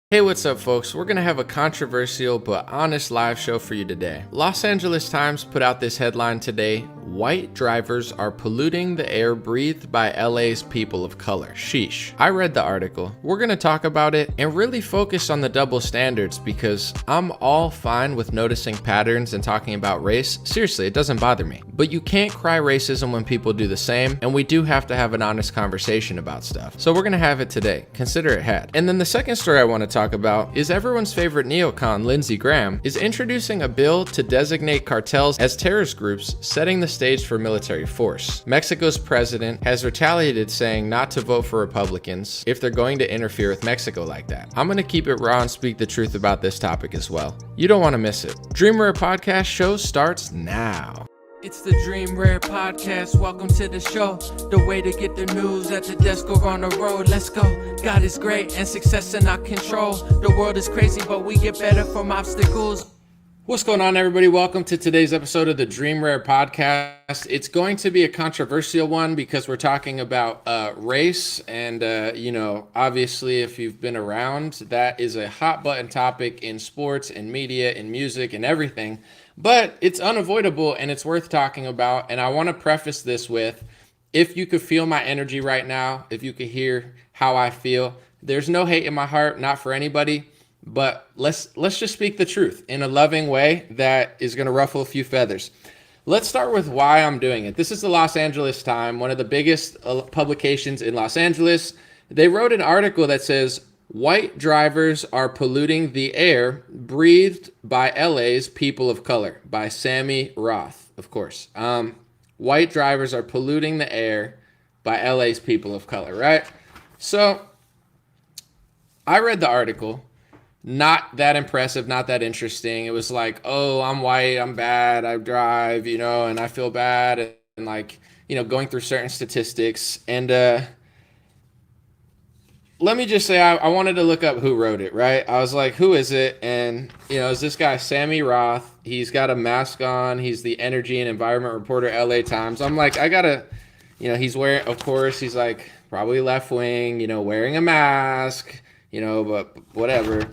Hey, what's up, folks? We're gonna have a controversial but honest live show for you today. Los Angeles Times put out this headline today: white drivers are polluting the air breathed by LA's people of color. Sheesh. I read the article. We're gonna talk about it and really focus on the double standards because I'm all fine with noticing patterns and talking about race. Seriously, it doesn't bother me. But you can't cry racism when people do the same, and we do have to have an honest conversation about stuff. So we're gonna have it today. Consider it had. And then the second story I want to talk about is everyone's favorite neocon, Lindsey is introducing a bill to designate cartels as terrorist groups, setting the stage for military force. Mexico's president has retaliated, saying not to vote for Republicans if they're going to interfere with Mexico like that. I'm going to keep it raw and speak the truth about this topic as well. You don't want to miss it. Dream Rare Podcast show starts now. It's the Dream Rare Podcast. Welcome to the show. The way to get the news at the desk or on the road. Let's go. God is great and success in our control. The world is crazy, but we get better from obstacles. What's going on, everybody? Welcome to today's episode of the Dream Rare Podcast. It's going to be a controversial one because we're talking about race. And, obviously, if you've been around, that is a hot button topic in sports and media and music and everything. But it's unavoidable and it's worth talking about. And I want to preface this with, if you could feel my energy right now, if you could hear how I feel, there's no hate in my heart, not for anybody. But let's just speak the truth in a loving way that is going to ruffle a few feathers. Let's start with why I'm doing it. This is the Los Angeles Times, one of the biggest publications in Los Angeles. They wrote an article that says, white drivers are polluting the air breathed by LA's people of color, by Sammy Roth, of course. White drivers are polluting the air by LA's people of color, right? So I read the article. Not that impressive, not that interesting. It was like, oh, I'm white, I'm bad, I drive, and I feel bad, and going through certain statistics. And let me just say, I wanted to look up who wrote it, right? I was like, who is it? And, it's this guy, Sammy Roth. He's got a mask on. He's the energy and environment reporter, LA Times. I'm like, I gotta, he's wearing, of course, he's like probably left wing, wearing a mask, but whatever.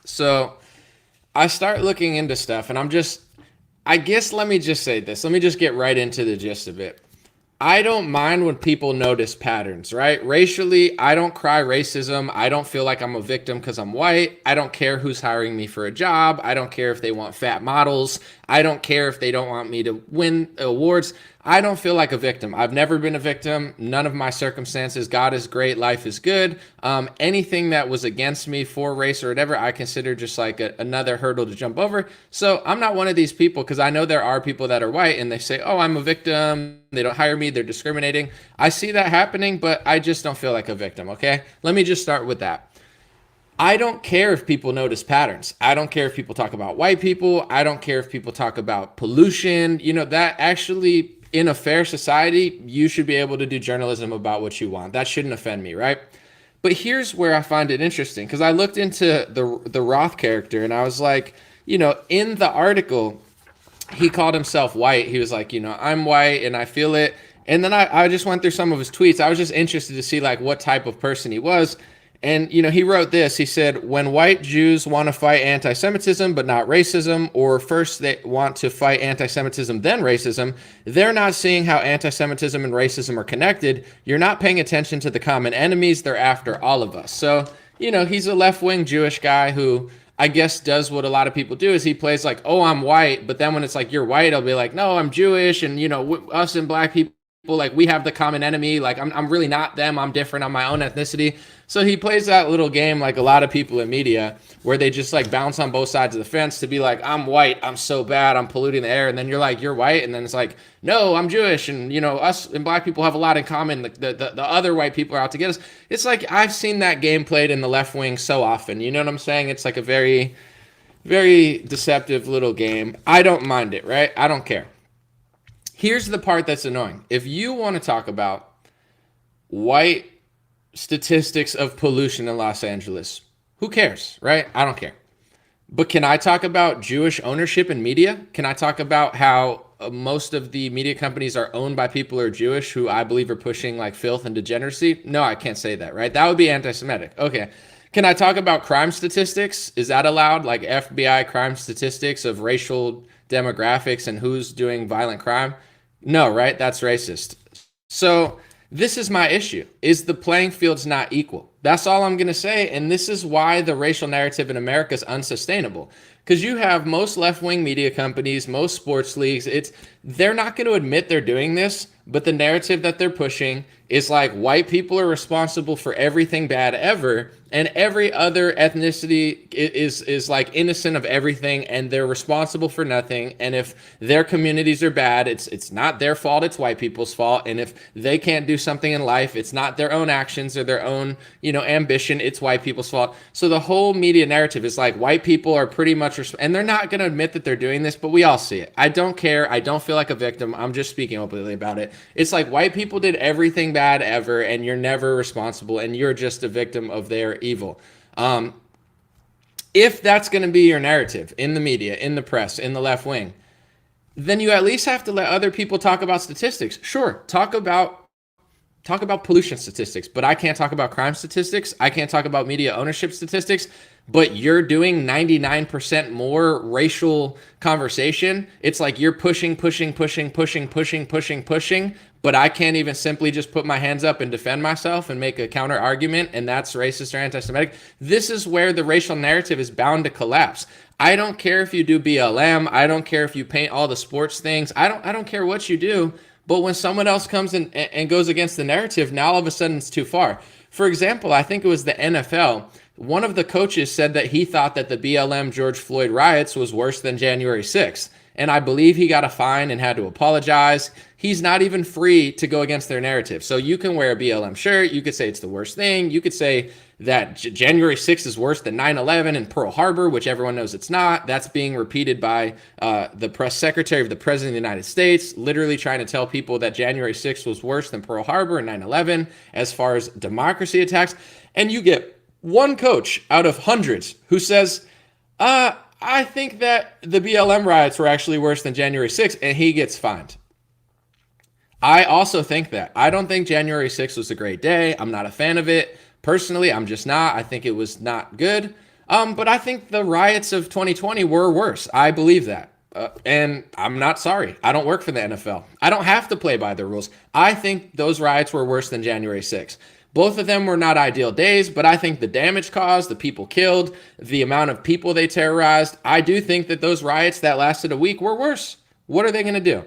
So I start looking into stuff, and I guess let me just say this. Let me just get right into the gist of it. I don't mind when people notice patterns, right? Racially, I don't cry racism. I don't feel like I'm a victim because I'm white. I don't care who's hiring me for a job. I don't care if they want fat models. I don't care if they don't want me to win awards. I don't feel like a victim. I've never been a victim. None of my circumstances. God is great. Life is good. Anything that was against me for race or whatever, I consider just like another hurdle to jump over. So I'm not one of these people, because I know there are people that are white and they say, oh, I'm a victim. They don't hire me. They're discriminating. I see that happening, but I just don't feel like a victim, okay? Let me just start with that. I don't care if people notice patterns. I don't care if people talk about white people. I don't care if people talk about pollution. That actually, in a fair society, you should be able to do journalism about what you want. That shouldn't offend me, right? But here's where I find it interesting, because I looked into the Roth character, and I was like, in the article, he called himself white. He was like, I'm white and I feel it. And then I just went through some of his tweets. I was just interested to see like what type of person he was. And, he wrote this. He said, when white Jews want to fight anti-Semitism but not racism, or first they want to fight anti-Semitism then racism, they're not seeing how anti-Semitism and racism are connected. You're not paying attention to the common enemies. They're after all of us. So, he's a left-wing Jewish guy who I guess does what a lot of people do, is he plays like, oh, I'm white. But then when it's like, you're white, I'll be like, no, I'm Jewish. And, us and black people, like, we have the common enemy. Like, I'm really not them. I'm different. I'm my own ethnicity. So he plays that little game like a lot of people in media, where they just like bounce on both sides of the fence to be like, I'm white, I'm so bad, I'm polluting the air. And then you're like, you're white. And then it's like, no, I'm Jewish. And, us and black people have a lot in common. The other white people are out to get us. It's like, I've seen that game played in the left wing so often. You know what I'm saying? It's like a very, very deceptive little game. I don't mind it, right? I don't care. Here's the part that's annoying. If you want to talk about white statistics of pollution in Los Angeles, who cares, right? I don't care. But can I talk about Jewish ownership in media? Can I talk about how most of the media companies are owned by people who are Jewish, who I believe are pushing like filth and degeneracy? No, I can't say that, right? That would be anti-Semitic. Okay. Can I talk about crime statistics? Is that allowed? Like FBI crime statistics of racial demographics and who's doing violent crime? No, right? That's racist. So this is my issue, is the playing field's not equal. That's all I'm going to say. And this is why the racial narrative in America is unsustainable. Because you have most left-wing media companies, most sports leagues, they're not going to admit they're doing this, but the narrative that they're pushing is like white people are responsible for everything bad ever, and every other ethnicity is like innocent of everything, and they're responsible for nothing. And if their communities are bad, it's not their fault, it's white people's fault. And if they can't do something in life, it's not their own actions or their own, ambition, it's white people's fault. So the whole media narrative is like white people are pretty much, and they're not going to admit that they're doing this, but we all see it. I don't care. I don't feel like a victim. I'm just speaking openly about it. It's like white people did everything bad ever, and you're never responsible, and you're just a victim of their evil. If that's going to be your narrative in the media, in the press, in the left wing, then you at least have to let other people talk about statistics. Sure, talk about pollution statistics, but I can't talk about crime statistics. I can't talk about media ownership statistics. But you're doing 99% more racial conversation. It's like you're pushing, but I can't even simply just put my hands up and defend myself and make a counter argument, and that's racist or anti-Semitic. This is where the racial narrative is bound to collapse. I don't care if you do BLM. I don't care if you paint all the sports things. I don't care what you do. But when someone else comes in and goes against the narrative, now all of a sudden it's too far. For example, I think it was the NFL. One of the coaches said that he thought that the BLM George Floyd riots was worse than January 6th. And I believe he got a fine and had to apologize. He's not even free to go against their narrative. So you can wear a BLM shirt. You could say it's the worst thing. You could say that January 6th is worse than 9/11 and Pearl Harbor, which everyone knows it's not. That's being repeated by the press secretary of the President of the United States, literally trying to tell people that January 6th was worse than Pearl Harbor and 9/11 as far as democracy attacks. And you get one coach out of hundreds who says, I think that the BLM riots were actually worse than January 6th, and he gets fined. I also think that. I don't think January 6th was a great day. I'm not a fan of it. Personally, I'm just not. I think it was not good. But I think the riots of 2020 were worse. I believe that. And I'm not sorry. I don't work for the NFL. I don't have to play by the rules. I think those riots were worse than January 6th. Both of them were not ideal days, but I think the damage caused, the people killed, the amount of people they terrorized, I do think that those riots that lasted a week were worse. What are they going to do?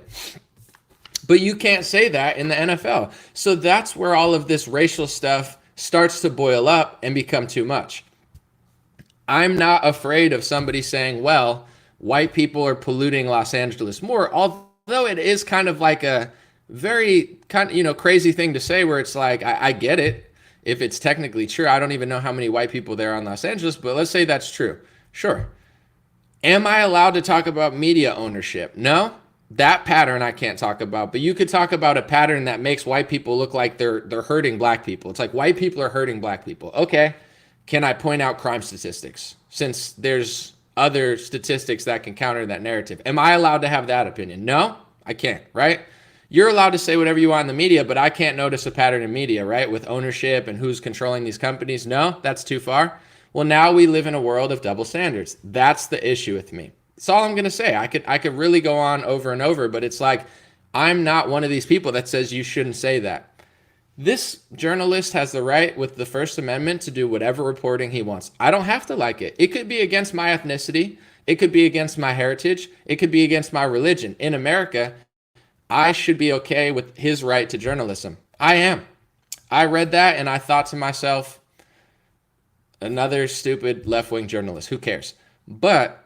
But you can't say that in the NFL. So that's where all of this racial stuff starts to boil up and become too much. I'm not afraid of somebody saying, well, white people are polluting Los Angeles more, although it is kind of like a very crazy thing to say, where it's like, I get it if it's technically true. I don't even know how many white people there are in Los Angeles, but let's say that's true. Sure. Am I allowed to talk about media ownership? No, that pattern I can't talk about, but you could talk about a pattern that makes white people look like they're hurting black people. It's like white people are hurting black people. Okay. Can I point out crime statistics, since there's other statistics that can counter that narrative? Am I allowed to have that opinion? No, I can't, right? You're allowed to say whatever you want in the media, but I can't notice a pattern in media, right? With ownership and who's controlling these companies. No, that's too far. Well, now we live in a world of double standards. That's the issue with me. That's all I'm going to say. I could really go on over and over, but it's like, I'm not one of these people that says you shouldn't say that. This journalist has the right with the First Amendment to do whatever reporting he wants. I don't have to like it. It could be against my ethnicity. It could be against my heritage. It could be against my religion. In America, I should be okay with his right to journalism. I am. I read that and I thought to myself, another stupid left-wing journalist. Who cares? But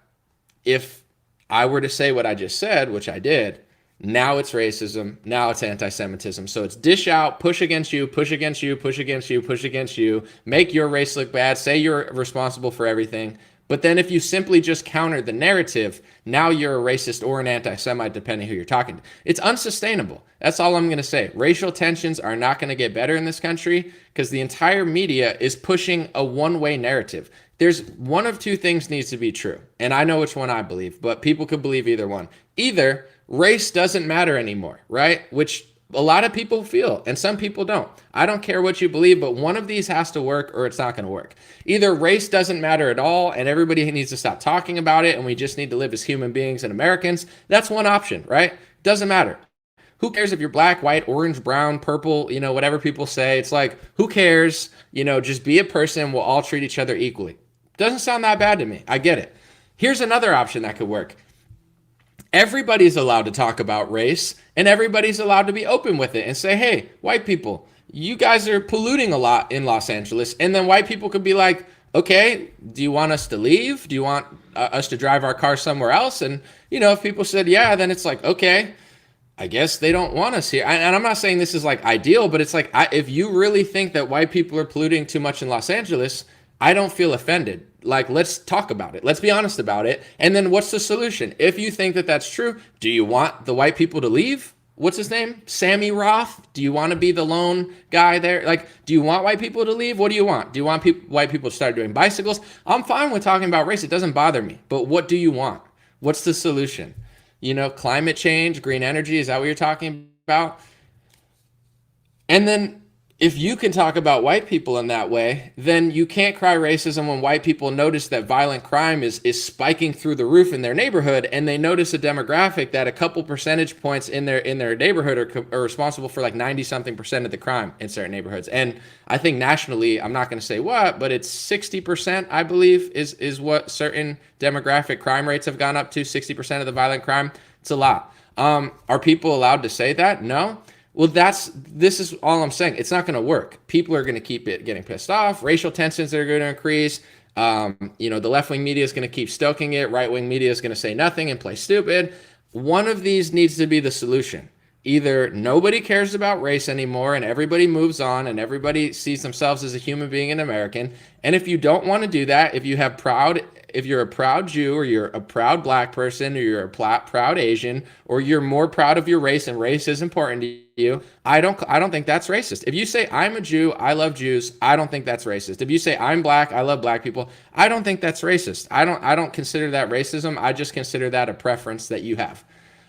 if I were to say what I just said, which I did, now it's racism. Now it's anti-Semitism. So it's dish out, push against you, push against you, push against you, push against you, make your race look bad, say you're responsible for everything. But then if you simply just counter the narrative, now you're a racist or an anti-Semite, depending who you're talking to. It's unsustainable. That's all I'm going to say. Racial tensions are not going to get better in this country because the entire media is pushing a one-way narrative. There's one of two things needs to be true, and I know which one I believe, but people could believe either one. Either race doesn't matter anymore, right? Which A lot of people feel, and some people don't. I don't care what you believe, but one of these has to work or it's not going to work. Either race doesn't matter at all and everybody needs to stop talking about it and we just need to live as human beings and Americans. That's one option, right? Doesn't matter. Who cares if you're black, white, orange, brown, purple, whatever people say. It's like, who cares? Just be a person. We'll all treat each other equally. Doesn't sound that bad to me. I get it. Here's another option that could work. Everybody's allowed to talk about race and everybody's allowed to be open with it and say, hey, white people, you guys are polluting a lot in Los Angeles. And then white people could be like, okay, do you want us to leave? Do you want us to drive our car somewhere else? And, if people said, yeah, then it's like, okay, I guess they don't want us here. And I'm not saying this is like ideal, but it's like, if you really think that white people are polluting too much in Los Angeles, I don't feel offended. Like, let's talk about it. Let's be honest about it. And then what's the solution? If you think that that's true, do you want the white people to leave? What's his name? Sammy Roth? Do you want to be the lone guy there? Like, do you want white people to leave? What do you want? Do you want white people to start doing bicycles? I'm fine with talking about race. It doesn't bother me. But what do you want? What's the solution? Climate change, green energy, is that what you're talking about? And then if you can talk about white people in that way, then you can't cry racism when white people notice that violent crime is spiking through the roof in their neighborhood, and they notice a demographic that a couple percentage points in their neighborhood are responsible for like 90-something% of the crime in certain neighborhoods. And I think nationally, I'm not going to say what, but it's 60%, I believe, is what certain demographic crime rates have gone up to, 60% of the violent crime. It's a lot. Are people allowed to say that? No. Well, this is all I'm saying. It's not going to work. People are going to keep getting pissed off. Racial tensions are going to increase. The left-wing media is going to keep stoking it. Right-wing media is going to say nothing and play stupid. One of these needs to be the solution. Either nobody cares about race anymore and everybody moves on and everybody sees themselves as a human being and American. And if you don't want to do that, if you're a proud Jew or you're a proud black person or you're a proud Asian or you're more proud of your race and race is important to you, I don't think that's racist. If you say I'm a Jew, I love Jews, I don't think that's racist. If you say I'm black, I love black people, I don't think that's racist. I don't consider that racism. I just consider that a preference that you have.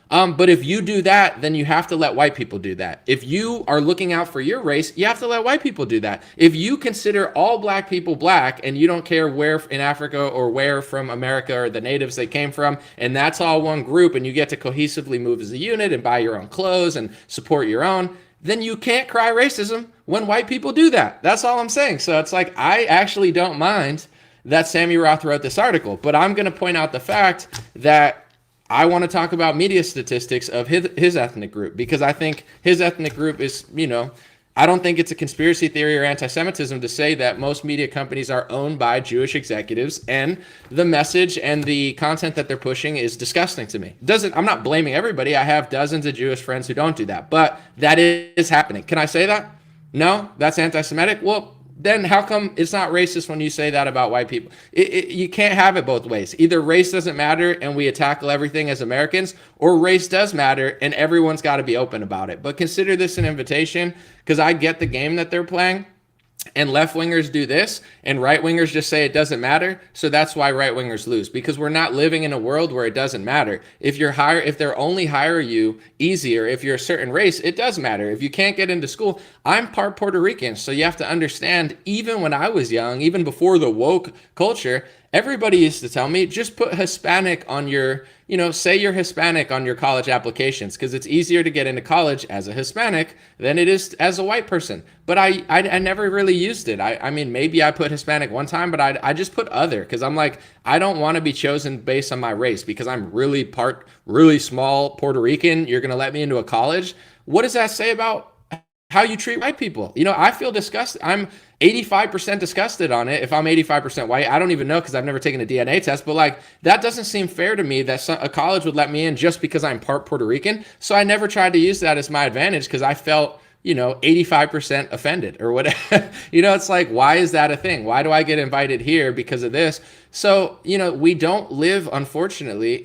But if you do that, then you have to let white people do that. If you are looking out for your race, you have to let white people do that. If you consider all black people black and you don't care where in Africa or where from America or the natives they came from, and that's all one group and you get to cohesively move as a unit and buy your own clothes and support your own, then you can't cry racism when white people do that. That's all I'm saying. So it's like, I actually don't mind that Sammy Roth wrote this article, but I'm going to point out the fact that I want to talk about media statistics of his ethnic group, because I think his ethnic group is, I don't think it's a conspiracy theory or anti-Semitism to say that most media companies are owned by Jewish executives, and the message and the content that they're pushing is disgusting to me. I'm not blaming everybody. I have dozens of Jewish friends who don't do that, but that is happening. Can I say that? No, that's anti-Semitic. Well, then how come it's not racist when you say that about white people? You can't have it both ways. Either race doesn't matter and we tackle everything as Americans, or race does matter and everyone's got to be open about it. But consider this an invitation, because I get the game that they're playing. And left-wingers do this, and right-wingers just say it doesn't matter. So that's why right-wingers lose, because we're not living in a world where it doesn't matter. If they're only hire you easier, if you're a certain race, it does matter. If you can't get into school, I'm part Puerto Rican, so you have to understand, even when I was young, even before the woke culture, everybody used to tell me, just put Hispanic on your, say you're Hispanic on your college applications, because it's easier to get into college as a Hispanic than it is as a white person. But I never really used it. I mean, maybe I put Hispanic one time, but I just put other, because I'm like, I don't want to be chosen based on my race, because I'm really small Puerto Rican. You're going to let me into a college? What does that say about how you treat white people? I feel disgusted. I'm 85% disgusted on it. If I'm 85% white, I don't even know, because I've never taken a DNA test, but like, that doesn't seem fair to me that a college would let me in just because I'm part Puerto Rican. So I never tried to use that as my advantage, because I felt 85% offended or whatever. It's like, why is that a thing? Why do I get invited here because of this? So, we don't live, unfortunately,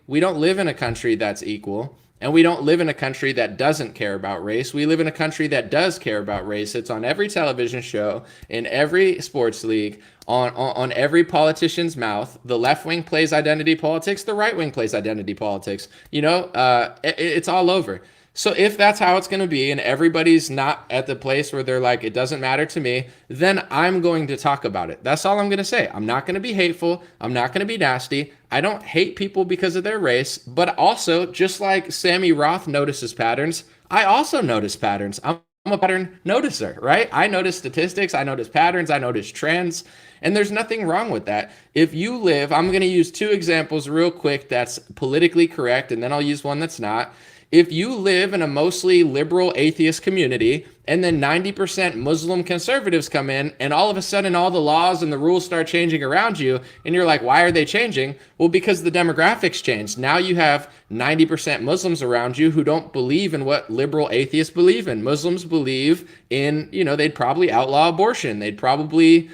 we don't live in a country that's equal. And we don't live in a country that doesn't care about race. We live in a country that does care about race. It's on every television show, in every sports league, on every politician's mouth. The left wing plays identity politics. The right wing plays identity politics. It's all over. So if that's how it's going to be and everybody's not at the place where they're like, it doesn't matter to me, then I'm going to talk about it. That's all I'm going to say. I'm not going to be hateful. I'm not going to be nasty. I don't hate people because of their race, but also just like Sammy Roth notices patterns, I also notice patterns. I'm a pattern noticer, right? I notice statistics, I notice patterns, I notice trends, and there's nothing wrong with that. If you live, I'm going to use two examples real quick that's politically correct, and then I'll use one that's not. If you live in a mostly liberal atheist community and then 90% Muslim conservatives come in and all of a sudden all the laws and the rules start changing around you and you're like, why are they changing? Well, because the demographics changed. Now you have 90% Muslims around you who don't believe in what liberal atheists believe in. Muslims believe in, they'd probably outlaw abortion. They'd probably,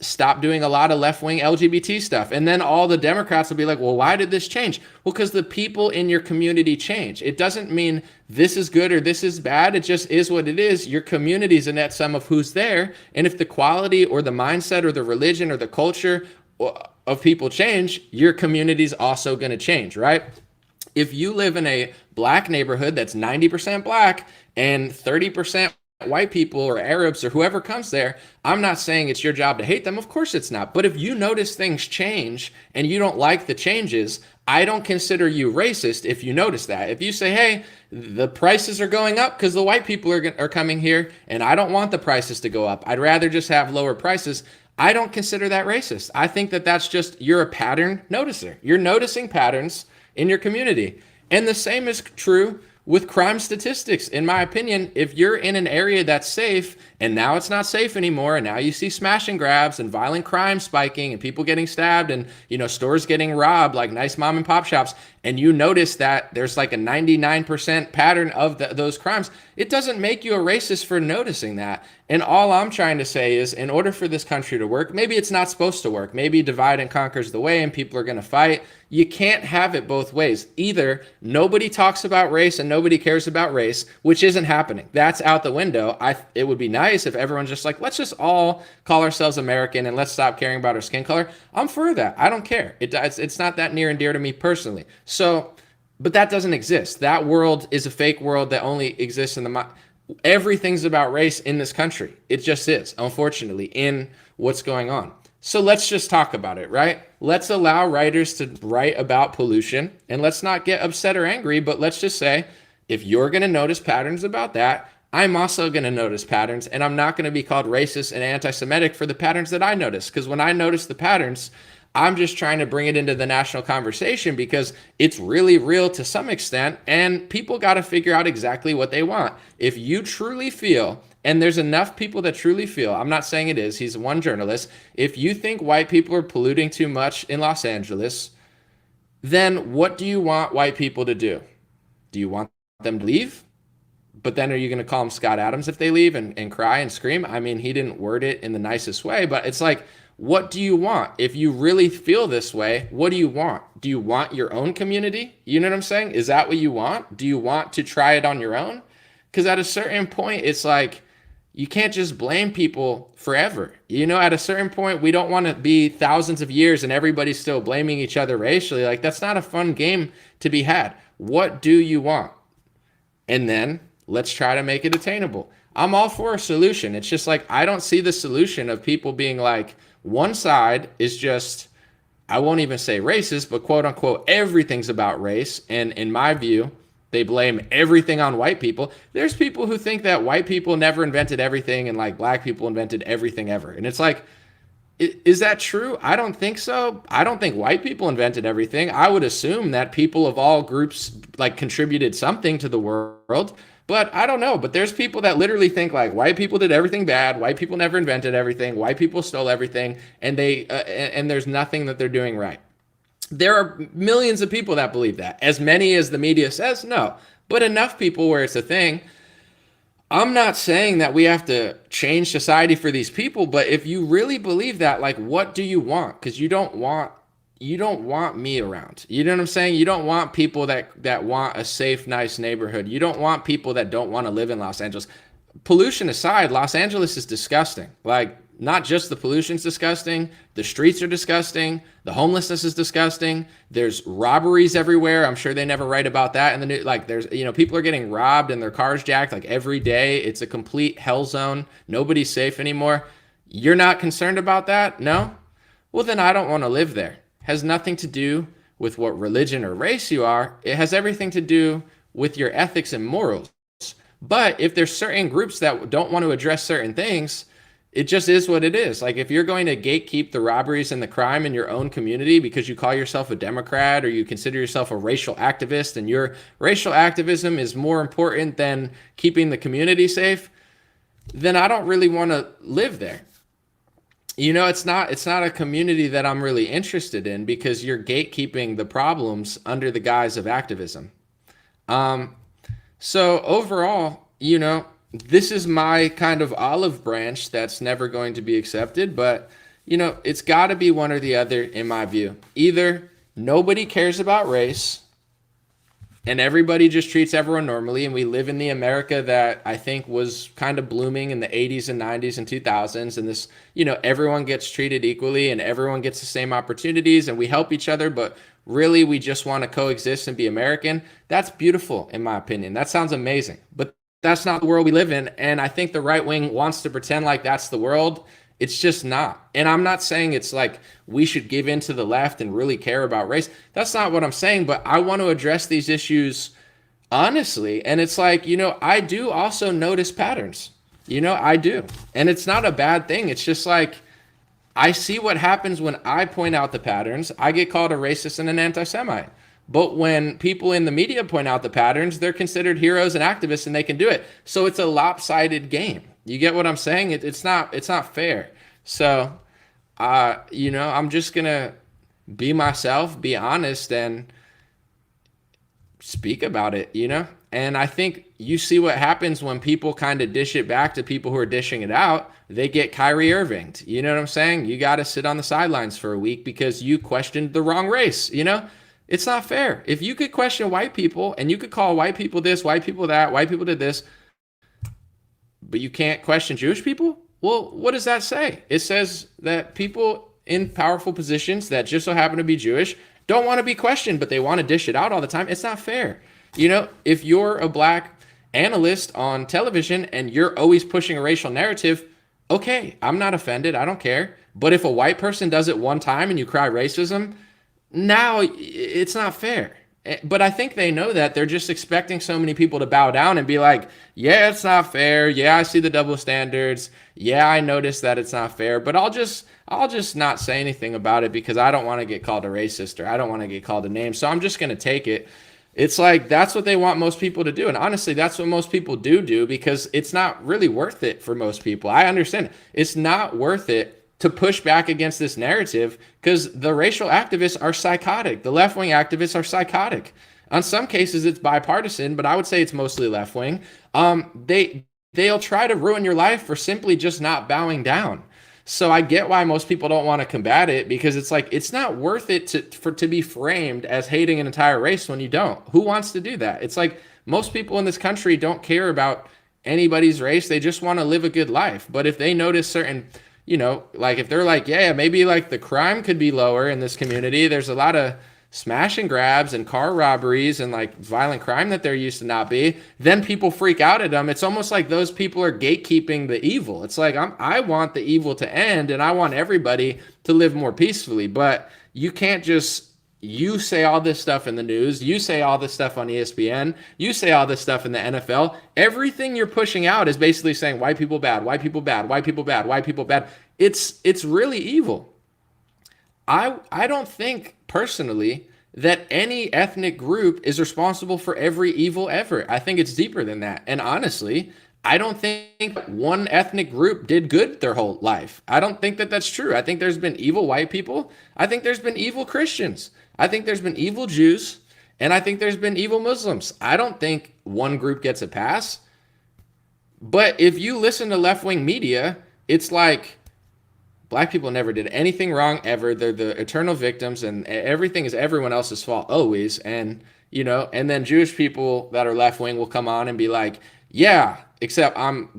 stop doing a lot of left-wing LGBT stuff. And then all the Democrats will be like, well, why did this change? Well, because the people in your community change. It doesn't mean this is good or this is bad. It just is what it is. Your community is a net sum of who's there. And if the quality or the mindset or the religion or the culture of people change, your community is also going to change, right? If you live in a black neighborhood that's 90% black and 30% white people or Arabs or whoever comes there, I'm not saying it's your job to hate them. Of course it's not. But if you notice things change and you don't like the changes, I don't consider you racist if you notice that. If you say, hey, the prices are going up because the white people are coming here and I don't want the prices to go up. I'd rather just have lower prices. I don't consider that racist. I think that that's just, you're a pattern noticer. You're noticing patterns in your community. And the same is true with crime statistics. In my opinion, if you're in an area that's safe and now it's not safe anymore, and now you see smash and grabs and violent crime spiking and people getting stabbed and, stores getting robbed, like nice mom and pop shops, and you notice that there's like a 99% pattern of those crimes, it doesn't make you a racist for noticing that. And all I'm trying to say is, in order for this country to work, maybe it's not supposed to work. Maybe divide and conquer's the way and people are going to fight. You can't have it both ways. Either nobody talks about race and nobody cares about race, which isn't happening. That's out the window. It would be nice if everyone's just like, let's just all call ourselves American and let's stop caring about our skin color. I'm for that. I don't care. It's not that near and dear to me personally. So, but that doesn't exist. That world is a fake world that only exists in the mind. Everything's about race in this country. It just is, unfortunately, in what's going on. So let's just talk about it, right? Let's allow writers to write about pollution and let's not get upset or angry, but let's just say, if you're going to notice patterns about that, I'm also going to notice patterns, and I'm not going to be called racist and anti-Semitic for the patterns that I notice. Because when I notice the patterns, I'm just trying to bring it into the national conversation because it's really real to some extent, and people got to figure out exactly what they want. If you truly feel, and there's enough people that truly feel, I'm not saying it is, he's one journalist, if you think white people are polluting too much in Los Angeles, then what do you want white people to do? Do you want them to leave? But then are you going to call them Scott Adams if they leave and cry and scream? I mean, he didn't word it in the nicest way, but it's like, what do you want? If you really feel this way, what do you want? Do you want your own community? You know what I'm saying? Is that what you want? Do you want to try it on your own? Because at a certain point, it's like, you can't just blame people forever. At a certain point, we don't want to be thousands of years and everybody's still blaming each other racially. Like, that's not a fun game to be had. What do you want? And then let's try to make it attainable. I'm all for a solution. It's just like, I don't see the solution of people being like, one side is just, I won't even say racist, but quote unquote, everything's about race. And in my view, they blame everything on white people. There's people who think that white people never invented everything and like black people invented everything ever. And it's like, is that true? I don't think so. I don't think white people invented everything. I would assume that people of all groups like contributed something to the world. But I don't know. But there's people that literally think like white people did everything bad. White people never invented everything. White people stole everything, and and there's nothing that they're doing right. There are millions of people that believe that. As many as the media says, no. But enough people where it's a thing. I'm not saying that we have to change society for these people, but if you really believe that, like, what do you want? Because you don't want me around. You know what I'm saying? You don't want people that want a safe, nice neighborhood. You don't want people that don't want to live in Los Angeles. Pollution aside, Los Angeles is disgusting. Like, Not just the pollution's disgusting, the streets are disgusting, the homelessness is disgusting. There's robberies everywhere. I'm sure they never write about that in the news. Like there's, people are getting robbed and their cars jacked like every day. It's a complete hell zone. Nobody's safe anymore. You're not concerned about that? No? Well, then I don't want to live there. It has nothing to do with what religion or race you are. It has everything to do with your ethics and morals. But if there's certain groups that don't want to address certain things, it just is what it is. Like if you're going to gatekeep the robberies and the crime in your own community because you call yourself a Democrat or you consider yourself a racial activist and your racial activism is more important than keeping the community safe, then I don't really want to live there. It's not a community that I'm really interested in because you're gatekeeping the problems under the guise of activism. So overall, this is my kind of olive branch that's never going to be accepted, but it's got to be one or the other in my view. Either nobody cares about race and everybody just treats everyone normally, and we live in the America that I think was kind of blooming in the 80s and 90s and 2000s, and this, everyone gets treated equally and everyone gets the same opportunities and we help each other, but really we just want to coexist and be American. That's beautiful in my opinion. That sounds amazing, but that's not the world we live in, and I think the right wing wants to pretend like that's the world. It's just not. And I'm not saying it's like we should give in to the left and really care about race. That's not what I'm saying, but I want to address these issues honestly. And it's like, I do also notice patterns. I do. And it's not a bad thing. It's just like I see what happens when I point out the patterns. I get called a racist and an anti-Semite. But when people in the media point out the patterns, they're considered heroes and activists and they can do it. So it's a lopsided game. You get what I'm saying? It's not fair. So, I'm just going to be myself, be honest, and speak about it, And I think you see what happens when people kind of dish it back to people who are dishing it out. They get Kyrie Irving'd. You know what I'm saying? You got to sit on the sidelines for a week because you questioned the wrong race, It's not fair. If you could question white people and you could call white people this, white people that, white people did this, but you can't question Jewish people? Well, what does that say? It says that people in powerful positions that just so happen to be Jewish don't want to be questioned, but they want to dish it out all the time. It's not fair. If you're a black analyst on television and you're always pushing a racial narrative, okay, I'm not offended. I don't care. But if a white person does it one time and you cry racism, now it's not fair. But I think they know that. They're just expecting so many people to bow down and be like, yeah, it's not fair. Yeah, I see the double standards. Yeah, I noticed that it's not fair. But I'll just not say anything about it because I don't want to get called a racist or I don't want to get called a name. So I'm just going to take it. It's like that's what they want most people to do. And honestly, that's what most people do because it's not really worth it for most people. I understand. It's not worth it to push back against this narrative because the racial activists are psychotic. The left-wing activists are psychotic. On some cases, it's bipartisan, but I would say it's mostly left-wing. They'll try to ruin your life for simply just not bowing down. So I get why most people don't want to combat it because it's like it's not worth it to be framed as hating an entire race when you don't. Who wants to do that? It's like most people in this country don't care about anybody's race. They just want to live a good life. But if they notice certain like if they're like, yeah, maybe like the crime could be lower in this community. There's a lot of smash and grabs and car robberies and like violent crime that there used to not be. Then people freak out at them. It's almost like those people are gatekeeping the evil. It's like I want the evil to end and I want everybody to live more peacefully. But you can't just you say all this stuff in the news, you say all this stuff on ESPN, you say all this stuff in the NFL. Everything you're pushing out is basically saying white people bad, white people bad, white people bad, white people bad. It's really evil. I don't think personally that any ethnic group is responsible for every evil ever. I think it's deeper than that. And honestly, I don't think one ethnic group did good their whole life. I don't think that that's true. I think there's been evil white people. I think there's been evil Christians. I think there's been evil Jews. And I think there's been evil Muslims. I don't think one group gets a pass. But if you listen to left-wing media, it's like black people never did anything wrong ever. They're the eternal victims and everything is everyone else's fault always. And, and then Jewish people that are left-wing will come on and be like, yeah, except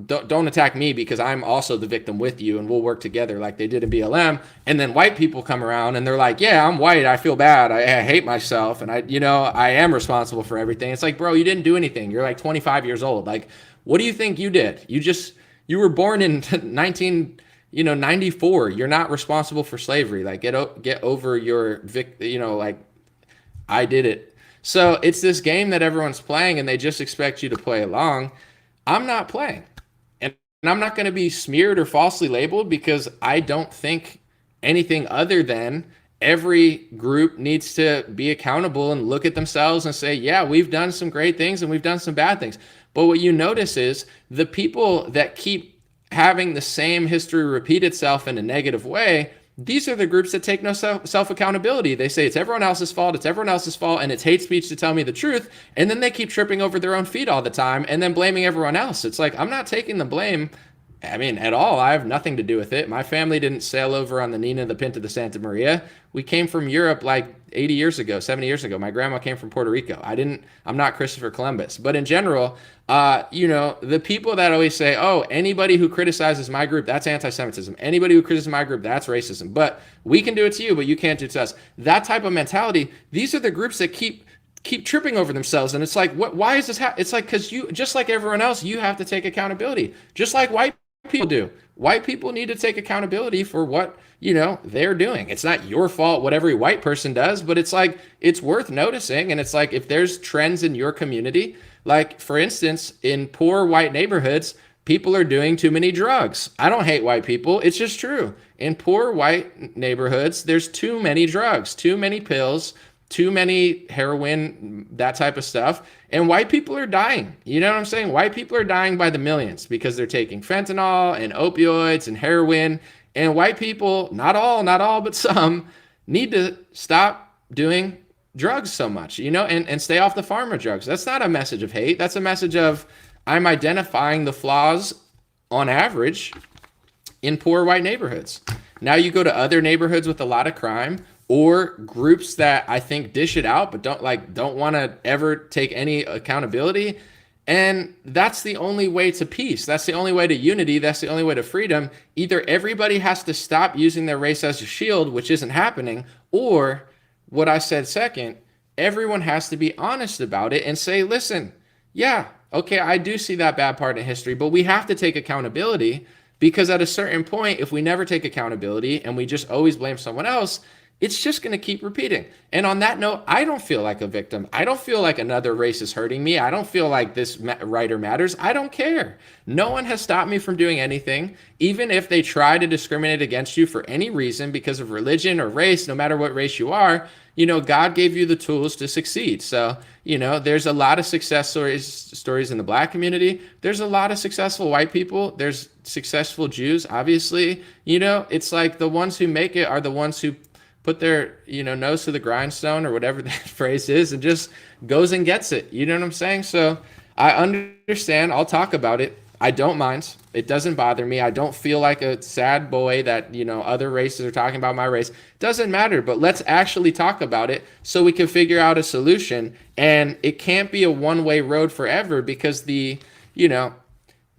don't attack me because I'm also the victim with you and we'll work together like they did in BLM. And then white people come around and they're like, yeah, I'm white. I feel bad. I hate myself. And I am responsible for everything. It's like, bro, you didn't do anything. You're like 25 years old. Like, what do you think you did? You were born in 94. You're not responsible for slavery. Like, get over your, like, I did it. So it's this game that everyone's playing and they just expect you to play along. I'm not playing. And I'm not going to be smeared or falsely labeled because I don't think anything other than every group needs to be accountable and look at themselves and say, yeah, we've done some great things and we've done some bad things. But what you notice is the people that keep having the same history repeat itself in a negative way, these are the groups that take no self-accountability. They say it's everyone else's fault, and it's hate speech to tell me the truth, and then they keep tripping over their own feet all the time and then blaming everyone else. It's like, I'm not taking the blame, at all. I have nothing to do with it. My family didn't sail over on the Nina, the Pinta, the Santa Maria. We came from Europe like 80 years ago, 70 years ago. My grandma came from Puerto Rico. I'm not Christopher Columbus. But in general, the people that always say, oh, anybody who criticizes my group, that's anti-Semitism. Anybody who criticizes my group, that's racism. But we can do it to you, but you can't do it to us. That type of mentality, these are the groups that keep tripping over themselves. And it's like, why is this it's like, because you, just like everyone else, you have to take accountability. Just like white people do. White people need to take accountability for what, they're doing. It's not your fault what every white person does, but it's like, it's worth noticing. And it's like, if there's trends in your community, like for instance, in poor white neighborhoods, people are doing too many drugs. I don't hate white people. It's just true. In poor white neighborhoods, there's too many drugs, too many pills, too many heroin, that type of stuff. And white people are dying. You know what I'm saying? White people are dying by the millions because they're taking fentanyl and opioids and heroin. And white people, not all, but some, need to stop doing drugs so much, and stay off the pharma drugs. That's not a message of hate. That's a message of, I'm identifying the flaws on average in poor white neighborhoods. Now you go to other neighborhoods with a lot of crime, or groups that I think dish it out but don't want to ever take any accountability, and that's the only way to peace. That's the only way to unity. That's the only way to freedom. Either everybody has to stop using their race as a shield, which isn't happening, or what I said second, everyone has to be honest about it and say, listen, yeah, okay, I do see that bad part in history, but we have to take accountability, because at a certain point, if we never take accountability and we just always blame someone else, it's just going to keep repeating. And on that note, I don't feel like a victim. I don't feel like another race is hurting me. I don't feel like this writer matters. I don't care. No one has stopped me from doing anything. Even if they try to discriminate against you for any reason because of religion or race, no matter what race you are, God gave you the tools to succeed. So, there's a lot of success stories in the Black community. There's a lot of successful white people. There's successful Jews, obviously. It's like the ones who make it are the ones who put their nose to the grindstone, or whatever that phrase is, and just goes and gets it. You know what I'm saying? So I understand. I'll talk about it. I don't mind. It doesn't bother me. I don't feel like a sad boy that other races are talking about my race. Doesn't matter. But let's actually talk about it so we can figure out a solution. And it can't be a one-way road forever, because the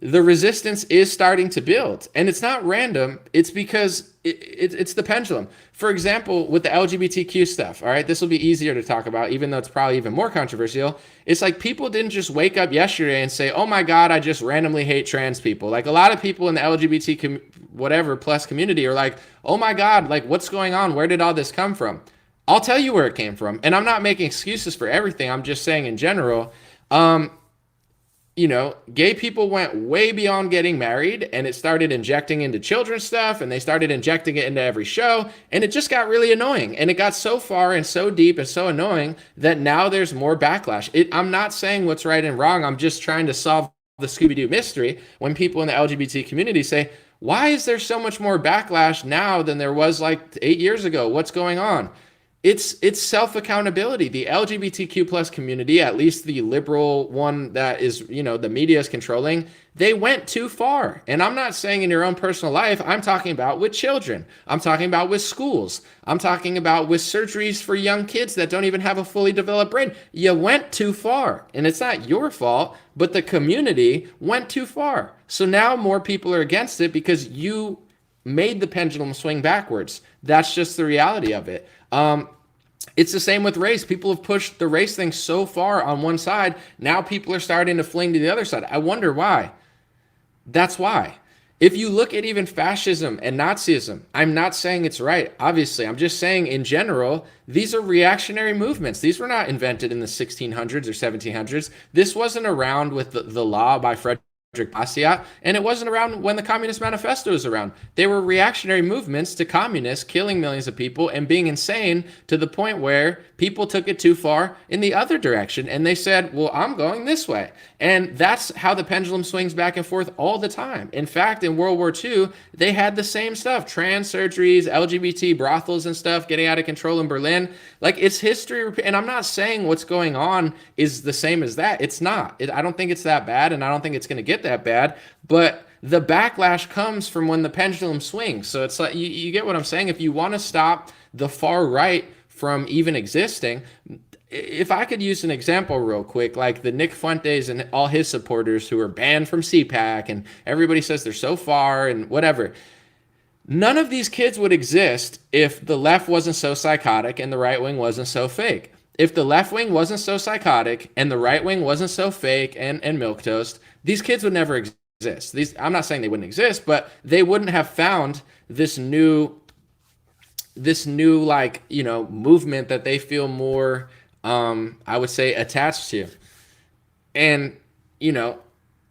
resistance is starting to build, and it's not random. It's because it's the pendulum. For example, with the LGBTQ stuff, all right, this will be easier to talk about, even though it's probably even more controversial. It's like people didn't just wake up yesterday and say, oh my God, I just randomly hate trans people. Like, a lot of people in the LGBT whatever plus community are like, oh my God, like, what's going on? Where did all this come from? I'll tell you where it came from. And I'm not making excuses for everything. I'm just saying in general, gay people went way beyond getting married, and it started injecting into children's stuff, and they started injecting it into every show, and it just got really annoying. And it got so far and so deep and so annoying that now there's more backlash. I'm not saying what's right and wrong. I'm just trying to solve the Scooby-Doo mystery when people in the LGBT community say, why is there so much more backlash now than there was like 8 years ago? What's going on? It's self-accountability. The LGBTQ plus community, at least the liberal one that is, the media is controlling, they went too far. And I'm not saying in your own personal life, I'm talking about with children. I'm talking about with schools. I'm talking about with surgeries for young kids that don't even have a fully developed brain. You went too far. And it's not your fault, but the community went too far. So now more people are against it because you made the pendulum swing backwards. That's just the reality of it. It's the same with race. People have pushed the race thing so far on one side. Now people are starting to fling to the other side. I wonder why. That's why. If you look at even fascism and Nazism, I'm not saying it's right, obviously. I'm just saying in general, these are reactionary movements. These were not invented in the 1600s or 1700s. This wasn't around with the law by Frederick Bastiat, and it wasn't around when the Communist Manifesto was around. They were reactionary movements to communists killing millions of people and being insane to the point where people took it too far in the other direction, and they said, well, I'm going this way. And that's how the pendulum swings back and forth all the time. In fact, in World War II, they had the same stuff, trans surgeries, LGBT brothels and stuff getting out of control in Berlin. Like, it's history, and I'm not saying what's going on is the same as that. It's not. I don't think it's that bad, and I don't think it's going to get that bad, but the backlash comes from when the pendulum swings. So it's like, you get what I'm saying? If you want to stop the far right from even existing, if I could use an example real quick, like the Nick Fuentes and all his supporters who are banned from CPAC, and everybody says they're so far and whatever. None of these kids would exist if the left wasn't so psychotic and the right wing wasn't so fake. If the left wing wasn't so psychotic and the right wing wasn't so fake and milquetoast, these kids would never exist. I'm not saying they wouldn't exist, but they wouldn't have found this new movement that they feel more, I would say, attached to. And,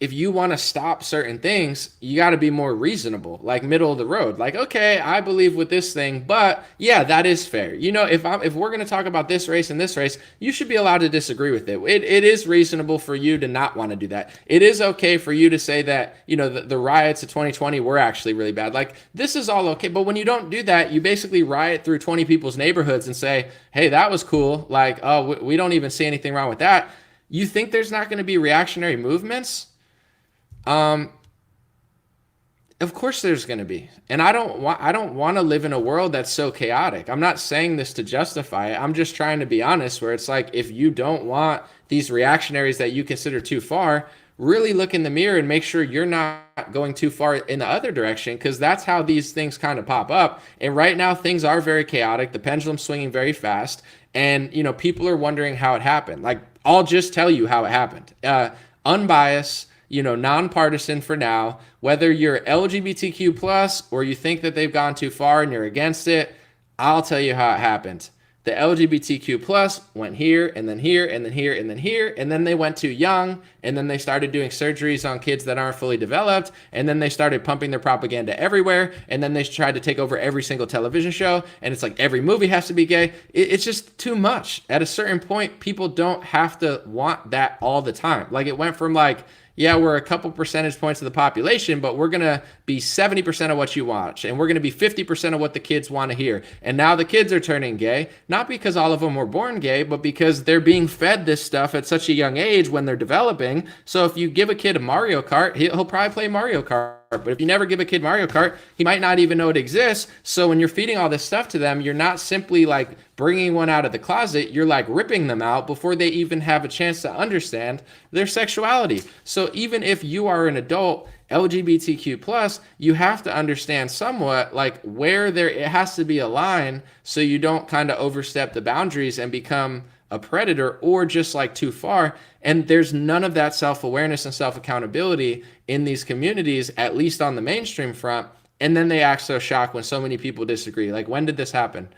if you want to stop certain things, you got to be more reasonable, like middle of the road. Like, okay, I believe with this thing, but yeah, that is fair. If we're going to talk about this race and this race, you should be allowed to disagree with it. It is reasonable for you to not want to do that. It is okay for you to say that, the riots of 2020 were actually really bad. Like, this is all okay. But when you don't do that, you basically riot through 20 people's neighborhoods and say, hey, that was cool. Like, oh, we don't even see anything wrong with that. You think there's not going to be reactionary movements? Of course there's going to be. And I don't want to live in a world that's so chaotic. I'm not saying this to justify it. I'm just trying to be honest, where it's like, if you don't want these reactionaries that you consider too far, really look in the mirror and make sure you're not going too far in the other direction, because that's how these things kind of pop up. And right now things are very chaotic. The pendulum's swinging very fast, and people are wondering how it happened. Like, I'll just tell you how it happened. Unbiased, nonpartisan for now, whether you're LGBTQ plus or you think that they've gone too far and you're against it, I'll tell you how it happened. The LGBTQ plus went here and then here and then here and then here, and then they went too young, and then they started doing surgeries on kids that aren't fully developed, and then they started pumping their propaganda everywhere, and then they tried to take over every single television show, and it's like every movie has to be gay. It's just too much. At a certain point, people don't have to want that all the time. Like, it went from like, yeah, we're a couple percentage points of the population, but we're going to be 70% of what you watch, and we're going to be 50% of what the kids want to hear. And now the kids are turning gay, not because all of them were born gay, but because they're being fed this stuff at such a young age when they're developing. So if you give a kid a Mario Kart, he'll probably play Mario Kart. But if you never give a kid Mario Kart, he might not even know it exists. So when you're feeding all this stuff to them, you're not simply like bringing one out of the closet. You're like ripping them out before they even have a chance to understand their sexuality. So even if you are an adult LGBTQ plus, you have to understand somewhat like where it has to be a line, so you don't kind of overstep the boundaries and become a predator or just like too far. And there's none of that self-awareness and self-accountability in these communities, at least on the mainstream front. And then they act so shocked when so many people disagree. Like, when did this happen?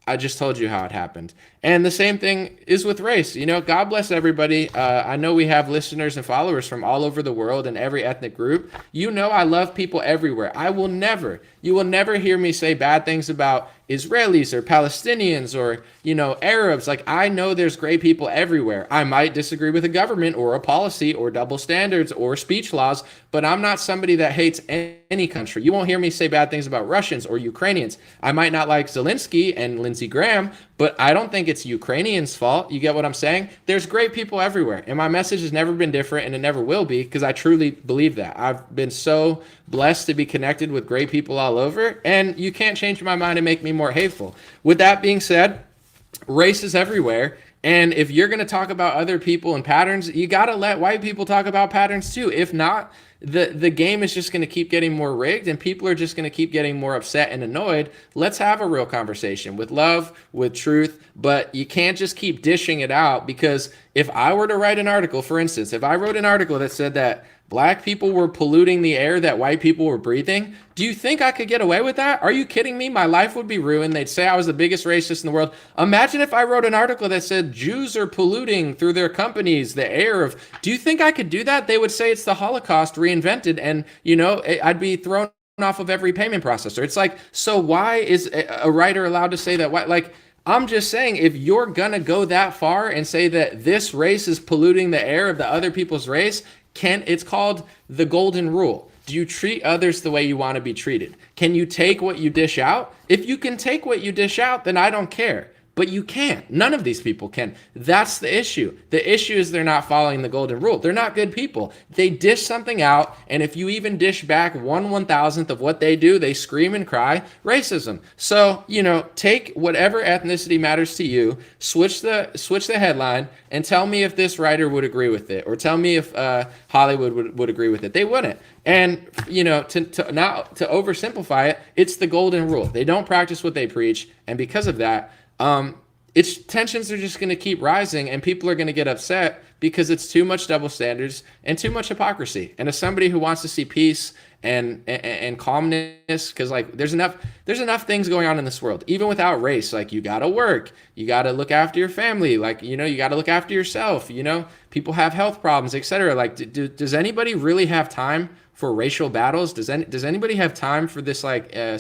I just told you how it happened. And the same thing is with race. God bless everybody. I know we have listeners and followers from all over the world and every ethnic group. I love people everywhere. You will never hear me say bad things about Israelis or Palestinians or, Arabs. Like, I know there's great people everywhere. I might disagree with a government or a policy or double standards or speech laws, but I'm not somebody that hates any country. You won't hear me say bad things about Russians or Ukrainians. I might not like Zelensky and Lindsey Graham, but I don't think it's Ukrainians' fault. You get what I'm saying? There's great people everywhere, and my message has never been different, and it never will be, because I truly believe that. I've been so blessed to be connected with great people all over, and you can't change my mind and make me more hateful. With that being said, race is everywhere. And if you're going to talk about other people and patterns, you got to let white people talk about patterns too. If not, the game is just going to keep getting more rigged, and people are just going to keep getting more upset and annoyed. Let's have a real conversation with love, with truth, but you can't just keep dishing it out, because if I were to write an article, for instance, if I wrote an article that said that black people were polluting the air that white people were breathing, do you think I could get away with that? Are you kidding me? My life would be ruined. They'd say I was the biggest racist in the world. Imagine if I wrote an article that said Jews are polluting through their companies the air of. Do you think I could do that? They would say it's the Holocaust reinvented, and I'd be thrown off of every payment processor. It's like, so why is a writer allowed to say that? Why, like, I'm just saying, if you're gonna go that far and say that this race is polluting the air of the other people's race, it's called the golden rule. Do you treat others the way you want to be treated? Can you take what you dish out? If you can take what you dish out, then I don't care. But you can't. None of these people can. That's the issue. The issue is they're not following the golden rule. They're not good people. They dish something out, and if you even dish back 1/1000th of what they do, they scream and cry racism. So, take whatever ethnicity matters to you, switch the headline, and tell me if this writer would agree with it, or tell me if Hollywood would agree with it. They wouldn't. And, to oversimplify it, it's the golden rule. They don't practice what they preach, and because of that, its tensions are just going to keep rising, and people are going to get upset because it's too much double standards and too much hypocrisy. And as somebody who wants to see peace and calmness, because there's enough things going on in this world, even without race. Like, you got to work, you got to look after your family, you got to look after yourself. People have health problems, etc. Like, does anybody really have time for racial battles? Does anybody have time for this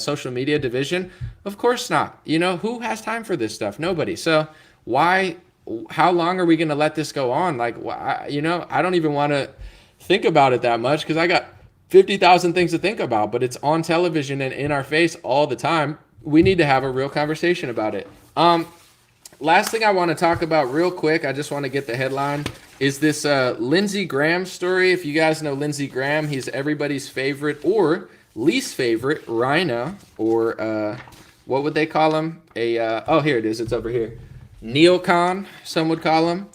social media division? Of course not. Who has time for this stuff? Nobody. So how long are we going to let this go on? I don't even want to think about it that much, because I got 50,000 things to think about, but it's on television and in our face all the time. We need to have a real conversation about it. Last thing I want to talk about real quick, I just want to get the headline, is this Lindsey Graham story. If you guys know Lindsey Graham, he's everybody's favorite or least favorite rhino, or what would they call him? Here it is. It's over here. Neocon, some would call him.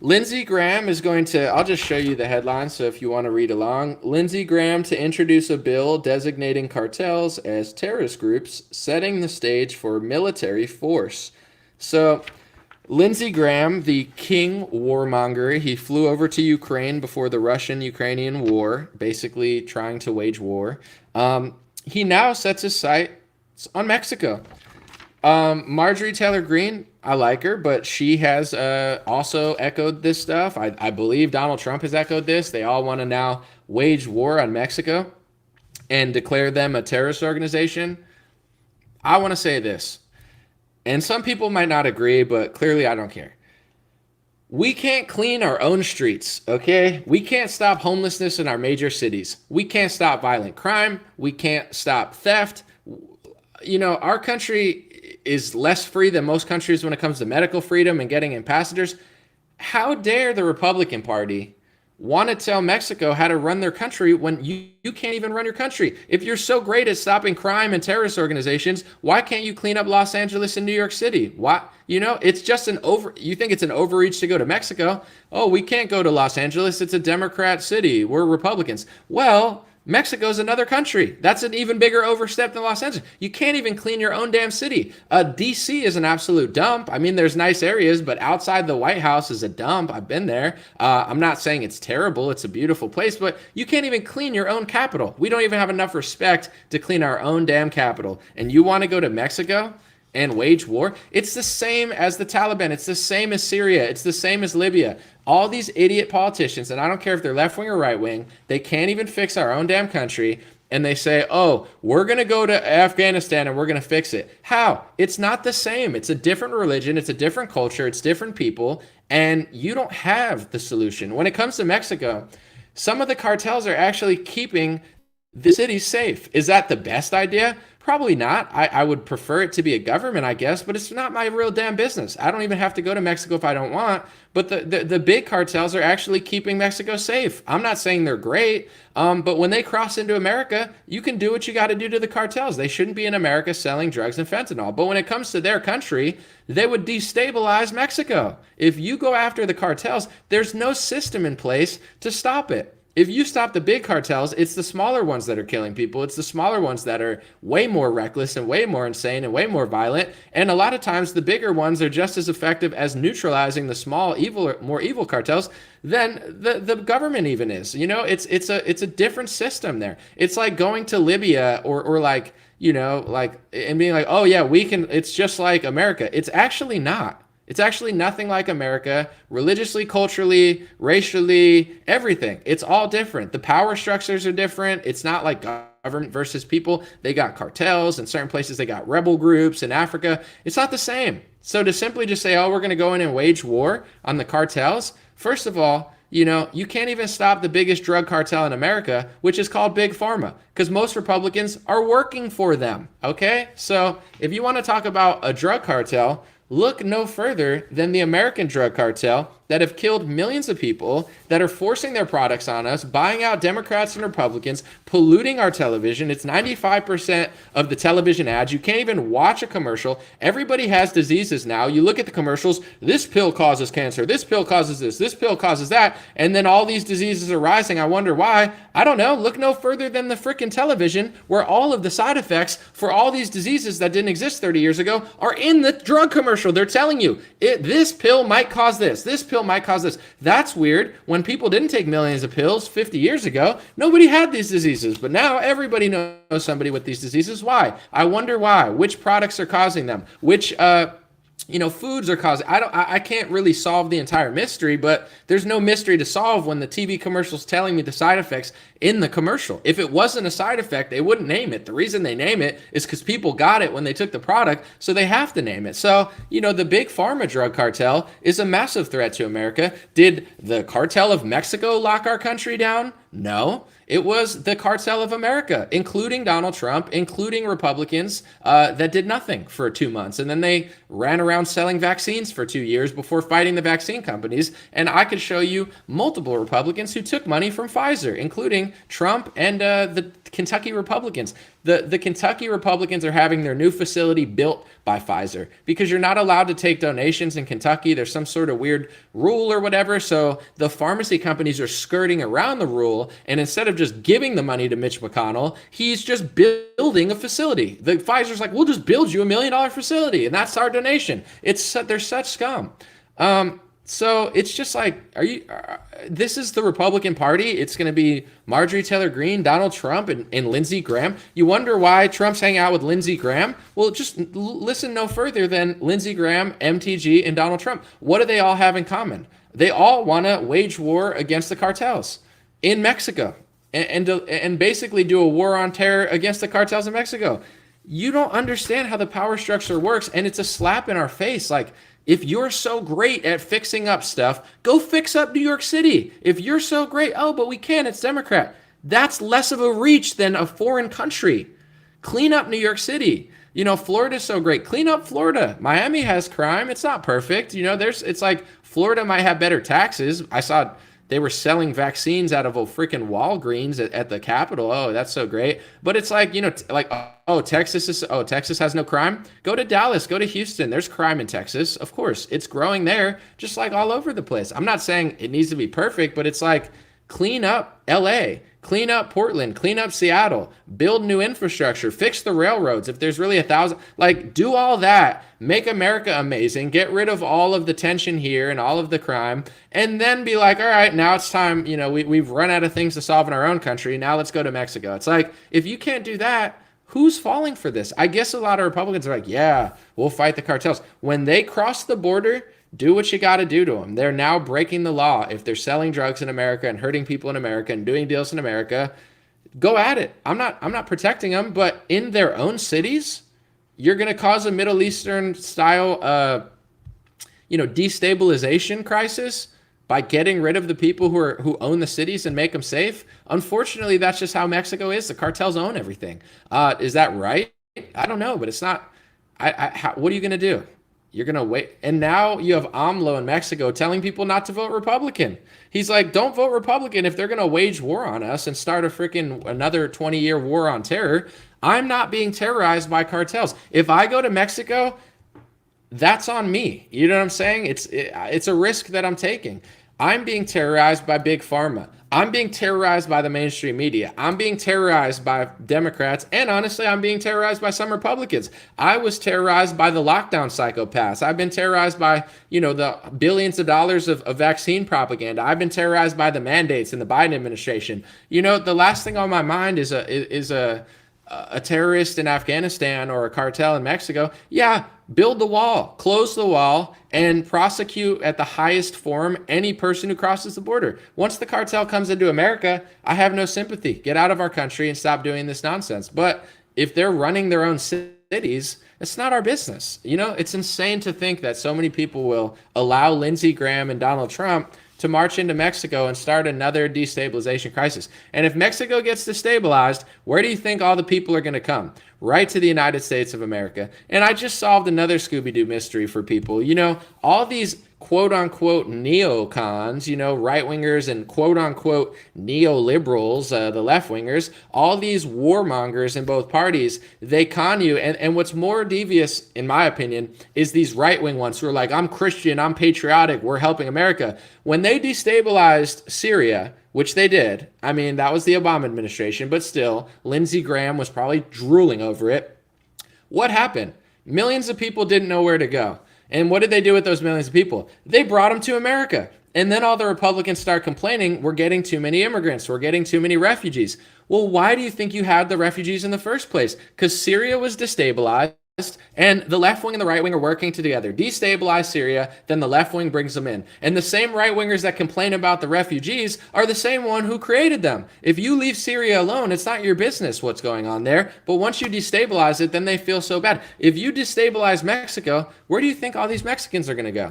Lindsey Graham is going to, I'll just show you the headline, so if you want to read along. Lindsey Graham to introduce a bill designating cartels as terrorist groups, setting the stage for military force. So Lindsey Graham, the king warmonger, he flew over to Ukraine before the Russian-Ukrainian war, basically trying to wage war. He now sets his sights on Mexico. Marjorie Taylor Greene, I like her, but she has also echoed this stuff. I believe Donald Trump has echoed this. They all want to now wage war on Mexico and declare them a terrorist organization. I want to say this, and some people might not agree, but clearly I don't care. We can't clean our own streets, okay? We can't stop homelessness in our major cities. We can't stop violent crime. We can't stop theft. Our country is less free than most countries when it comes to medical freedom and getting in passengers. How dare the Republican Party want to tell Mexico how to run their country when you can't even run your country? If you're so great at stopping crime and terrorist organizations, why can't you clean up Los Angeles and New York City? Why? It's just you think it's an overreach to go to Mexico. Oh, we can't go to Los Angeles. It's a Democrat city. We're Republicans. Well, Mexico's another country. That's an even bigger overstep than Los Angeles. You can't even clean your own damn city. DC is an absolute dump. I mean, there's nice areas, but outside the White House is a dump. I've been there. I'm not saying it's terrible. It's a beautiful place, but you can't even clean your own capital. We don't even have enough respect to clean our own damn capital. And you want to go to Mexico and wage war? It's the same as the Taliban. It's the same as Syria. It's the same as Libya. All these idiot politicians, and I don't care if they're left wing or right wing, they can't even fix our own damn country. And they say, oh, we're going to go to Afghanistan and we're going to fix it. How? It's not the same. It's a different religion. It's a different culture. It's different people. And you don't have the solution. When it comes to Mexico, some of the cartels are actually keeping the city safe. Is that the best idea? Probably not. I would prefer it to be a government, I guess, but it's not my real damn business. I don't even have to go to Mexico if I don't want. But the big cartels are actually keeping Mexico safe. I'm not saying they're great, but when they cross into America, you can do what you got to do to the cartels. They shouldn't be in America selling drugs and fentanyl. But when it comes to their country, they would destabilize Mexico. If you go after the cartels, there's no system in place to stop it. If you stop the big cartels, it's the smaller ones that are killing people. It's the smaller ones that are way more reckless and way more insane and way more violent. And a lot of times the bigger ones are just as effective as neutralizing the small, evil, more evil cartels than the government even is. You know, it's a different system there. It's like going to Libya or like, you know, like, and being like, oh yeah, we can, it's just like America. It's actually not. It's actually nothing like America, religiously, culturally, racially, everything. It's all different. The power structures are different. It's not like government versus people. They got cartels in certain places. They got rebel groups in Africa. It's not the same. So to simply just say, oh, we're going to go in and wage war on the cartels, first of all, you know, you can't even stop the biggest drug cartel in America, which is called Big Pharma, because most Republicans are working for them, okay? So if you want to talk about a drug cartel, look no further than the American drug cartel that have killed millions of people, that are forcing their products on us, buying out Democrats and Republicans, polluting our television. It's 95% of the television ads. You can't even watch a commercial. Everybody has diseases now. You look at the commercials, this pill causes cancer, this pill causes this pill causes that, and then all these diseases are rising. I wonder why. I don't know. Look no further than the freaking television, where all of the side effects for all these diseases that didn't exist 30 years ago are in the drug commercial. They're telling you, this pill might cause this pill might cause this. That's weird. When people didn't take millions of pills 50 years ago, nobody had these diseases, but now everybody knows somebody with these diseases. Why? I wonder why. Which products are causing them? Which foods are causing. I can't really solve the entire mystery, but there's no mystery to solve when the TV commercial's telling me the side effects in the commercial. If it wasn't a side effect, they wouldn't name it. The reason they name it is because people got it when they took the product, so they have to name it. So, the big pharma drug cartel is a massive threat to America. Did the cartel of Mexico lock our country down? No. It was the cartel of America, including Donald Trump, including Republicans, that did nothing for 2 months. And then they ran around selling vaccines for 2 years before fighting the vaccine companies. And I could show you multiple Republicans who took money from Pfizer, including Trump and the Kentucky Republicans. The Kentucky Republicans are having their new facility built by Pfizer because you're not allowed to take donations in Kentucky. There's some sort of weird rule or whatever. So the pharmacy companies are skirting around the rule. And instead of just giving the money to Mitch McConnell, he's just building a facility. The Pfizer's like, we'll just build you $1 million facility. And that's our donation. They're such scum. So it's just like, this is the Republican Party. It's going to be Marjorie Taylor Greene, Donald Trump, and Lindsey Graham. You wonder why Trump's hanging out with Lindsey Graham? Well, just listen no further than Lindsey Graham, MTG, and Donald Trump. What do they all have in common? They all want to wage war against the cartels in Mexico and basically do a war on terror against the cartels in Mexico. You don't understand how the power structure works, and it's a slap in our face. Like, if you're so great at fixing up stuff, go fix up New York City. If you're so great, but we can't, it's Democrat. That's less of a reach than a foreign country. Clean up New York City. Florida's so great. Clean up Florida. Miami has crime. It's not perfect. It's like Florida might have better taxes. I saw they were selling vaccines out of a freaking Walgreens at the Capitol. Oh, that's so great. But it's like, Texas has no crime. Go to Dallas, go to Houston. There's crime in Texas. Of course, it's growing there, just like all over the place. I'm not saying it needs to be perfect, but it's like, clean up LA, clean up Portland, clean up Seattle, build new infrastructure, fix the railroads. If there's really 1,000, do all that, make America amazing, get rid of all of the tension here and all of the crime, and then be like, all right, now it's time, we've run out of things to solve in our own country. Now let's go to Mexico. It's like, if you can't do that, who's falling for this? I guess a lot of Republicans are like, yeah, we'll fight the cartels. When they cross the border, do what you got to do to them. They're now breaking the law. If they're selling drugs in America and hurting people in America and doing deals in America, go at it. I'm not protecting them, but in their own cities, you're going to cause a Middle Eastern style, destabilization crisis by getting rid of the people who own the cities and make them safe. Unfortunately, that's just how Mexico is. The cartels own everything. Is that right? I don't know, but it's not. What are you going to do? You're going to wait. And now you have AMLO in Mexico telling people not to vote Republican. He's like, don't vote Republican if they're going to wage war on us and start a freaking another 20-year war on terror. I'm not being terrorized by cartels. If I go to Mexico, that's on me. You know what I'm saying? It's a risk that I'm taking. I'm being terrorized by big pharma. I'm being terrorized by the mainstream media. I'm being terrorized by Democrats. And honestly, I'm being terrorized by some Republicans. I was terrorized by the lockdown psychopaths. I've been terrorized by, the billions of dollars of vaccine propaganda. I've been terrorized by the mandates in the Biden administration. The last thing on my mind is a terrorist in Afghanistan or a cartel in Mexico. Yeah, build the wall, close the wall, and prosecute at the highest form any person who crosses the border. Once the cartel comes into America, I have no sympathy. Get out of our country and stop doing this nonsense. But if they're running their own cities, it's not our business. It's insane to think that so many people will allow Lindsey Graham and Donald Trump to march into Mexico and start another destabilization crisis. And if Mexico gets destabilized, where do you think all the people are going to come? Right to the United States of America. And I just solved another Scooby-Doo mystery for people. All these quote-unquote neocons, right-wingers and quote-unquote neoliberals, the left-wingers, all these warmongers in both parties, they con you. And what's more devious, in my opinion, is these right-wing ones who are like, I'm Christian, I'm patriotic, we're helping America. When they destabilized Syria, which they did, I mean, that was the Obama administration, but still, Lindsey Graham was probably drooling over it. What happened? Millions of people didn't know where to go. And what did they do with those millions of people? They brought them to America. And then all the Republicans start complaining, we're getting too many immigrants, we're getting too many refugees. Well, why do you think you had the refugees in the first place? Because Syria was destabilized, and the left wing and the right wing are working together. Destabilize Syria, then the left wing brings them in. And the same right wingers that complain about the refugees are the same one who created them. If you leave Syria alone, it's not your business what's going on there. But once you destabilize it, then they feel so bad. If you destabilize Mexico, where do you think all these Mexicans are going to go?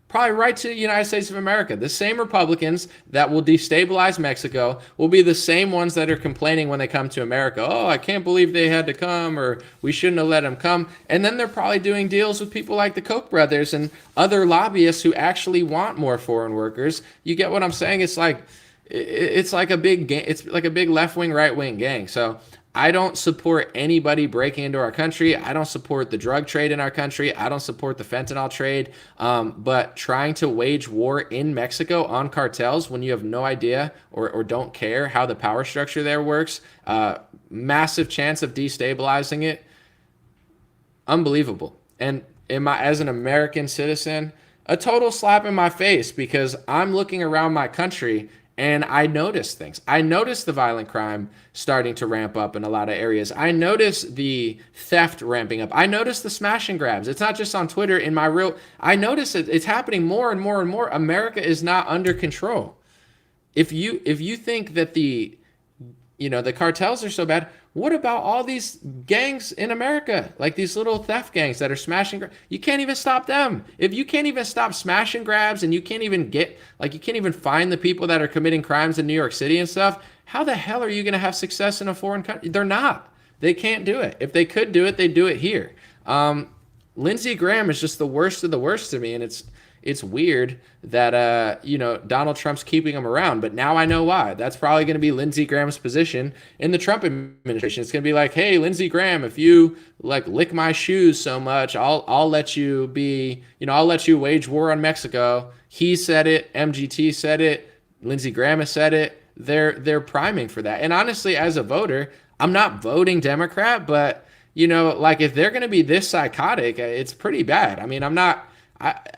Probably right to the United States of America. The same Republicans that will destabilize Mexico will be the same ones that are complaining when they come to America. Oh, I can't believe they had to come, or we shouldn't have let them come. And then they're probably doing deals with people like the Koch brothers and other lobbyists who actually want more foreign workers. You get what I'm saying? It's like a big gang. It's like a big left-wing, right-wing gang. So I don't support anybody breaking into our country. I don't support the drug trade in our country. I don't support the fentanyl trade. But trying to wage war in Mexico on cartels when you have no idea or don't care how the power structure there works, massive chance of destabilizing it, unbelievable. And as an American citizen, a total slap in my face, because I'm looking around my country and I notice things. I notice the violent crime starting to ramp up in a lot of areas. I notice the theft ramping up. I notice the smash and grabs. It's not just on Twitter. I notice it's happening more and more and more. America is not under control. If you think that the cartels are so bad, what about all these gangs in America? Like these little theft gangs that are smashing. You can't even stop them. If you can't even stop smash and grabs, and you can't even find the people that are committing crimes in New York City and stuff, how the hell are you going to have success in a foreign country? They're not. They can't do it. If they could do it, they'd do it here. Lindsey Graham is just the worst of the worst to me, and it's weird that Donald Trump's keeping him around, but now I know why. That's probably going to be Lindsey Graham's position in the Trump administration. It's going to be like, hey, Lindsey Graham, if you lick my shoes so much, I'll let you I'll let you wage war on Mexico. He said it, MGT said it, Lindsey Graham has said it. They're priming for that. And honestly, as a voter, I'm not voting Democrat, but if they're going to be this psychotic, it's pretty bad. I mean,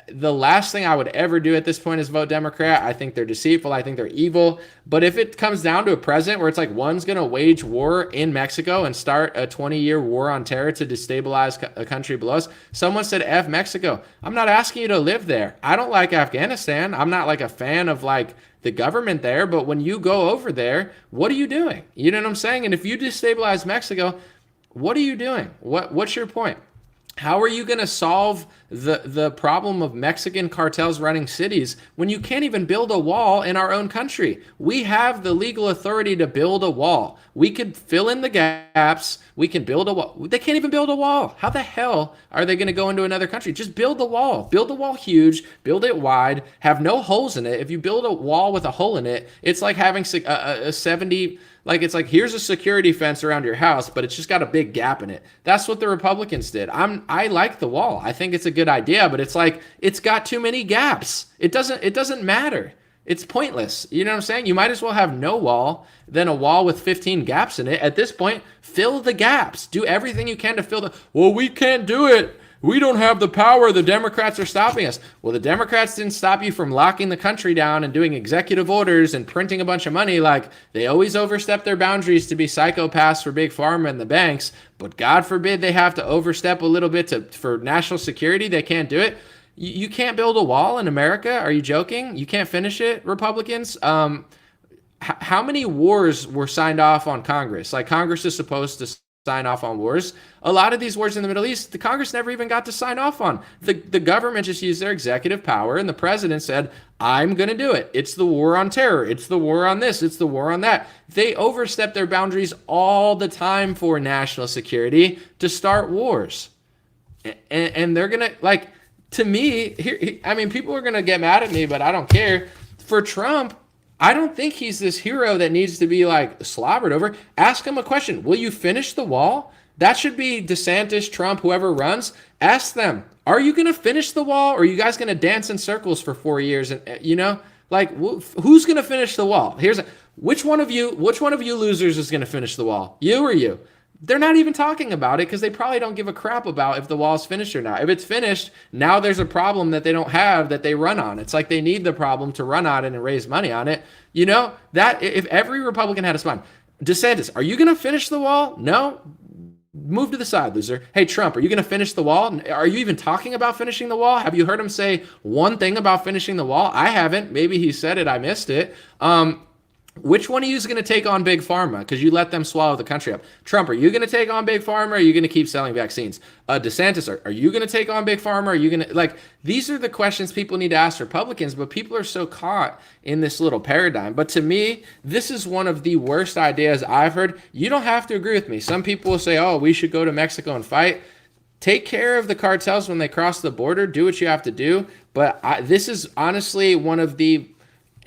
the last thing I would ever do at this point is vote Democrat. I think they're deceitful. I think they're evil. But if it comes down to a president where it's like one's going to wage war in Mexico and start a 20-year war on terror to destabilize a country below us, someone said, F Mexico. I'm not asking you to live there. I don't like Afghanistan. I'm not a fan of the government there. But when you go over there, what are you doing? You know what I'm saying? And if you destabilize Mexico, what are you doing? What's your point? How are you going to solve the problem of Mexican cartels running cities when you can't even build a wall in our own country? We have the legal authority to build a wall. We could fill in the gaps. We can build a wall. They can't even build a wall. How the hell are they going to go into another country? Just build the wall. Build the wall huge. Build it wide. Have no holes in it. If you build a wall with a hole in it, it's like having a 70. Like, it's like, here's a security fence around your house, but it's just got a big gap in it. That's what the Republicans did. I like the wall. I think it's a good idea, but it's like, it's got too many gaps. It doesn't matter. It's pointless. You know what I'm saying? You might as well have no wall than a wall with 15 gaps in it. At this point, fill the gaps. Do everything you can to fill well, we can't do it. We don't have the power. The Democrats are stopping us. Well, the Democrats didn't stop you from locking the country down and doing executive orders and printing a bunch of money. Like, they always overstep their boundaries to be psychopaths for big pharma and the banks. But God forbid they have to overstep a little bit for national security. They can't do it. You can't build a wall in America. Are you joking? You can't finish it, Republicans? How many wars were signed off on Congress? Like, Congress is supposed to sign off on wars. A lot of these wars in the Middle East, the Congress never even got to sign off on. The government just used their executive power, and the president said, I'm going to do it. It's the war on terror. It's the war on this. It's the war on that. They overstep their boundaries all the time for national security to start wars. And they're going to, like, to me, here, I mean, people are going to get mad at me, but I don't care. For Trump, I don't think he's this hero that needs to be like slobbered over. Ask him a question. Will you finish the wall? That should be DeSantis, Trump, whoever runs. Ask them, are you going to finish the wall, or are you guys going to dance in circles for 4 years? And like, who's going to finish the wall? Which one of you losers is going to finish the wall? You or you? They're not even talking about it because they probably don't give a crap about if the wall's finished or not. If it's finished, now there's a problem that they don't have that they run on. It's like they need the problem to run on it and raise money on it. That if every Republican had a spine, DeSantis, are you going to finish the wall? No. Move to the side, loser. Hey, Trump, are you going to finish the wall? Are you even talking about finishing the wall? Have you heard him say one thing about finishing the wall? I haven't. Maybe he said it. I missed it. Which one of you is going to take on Big Pharma? Because you let them swallow the country up. Trump, are you going to take on Big Pharma, or are you going to keep selling vaccines? DeSantis, are you going to take on Big Pharma? Are you going to, like, these are the questions people need to ask Republicans, but people are so caught in this little paradigm. But to me, this is one of the worst ideas I've heard. You don't have to agree with me. Some people will say, oh, we should go to Mexico and fight. Take care of the cartels when they cross the border. Do what you have to do. But this is honestly one of the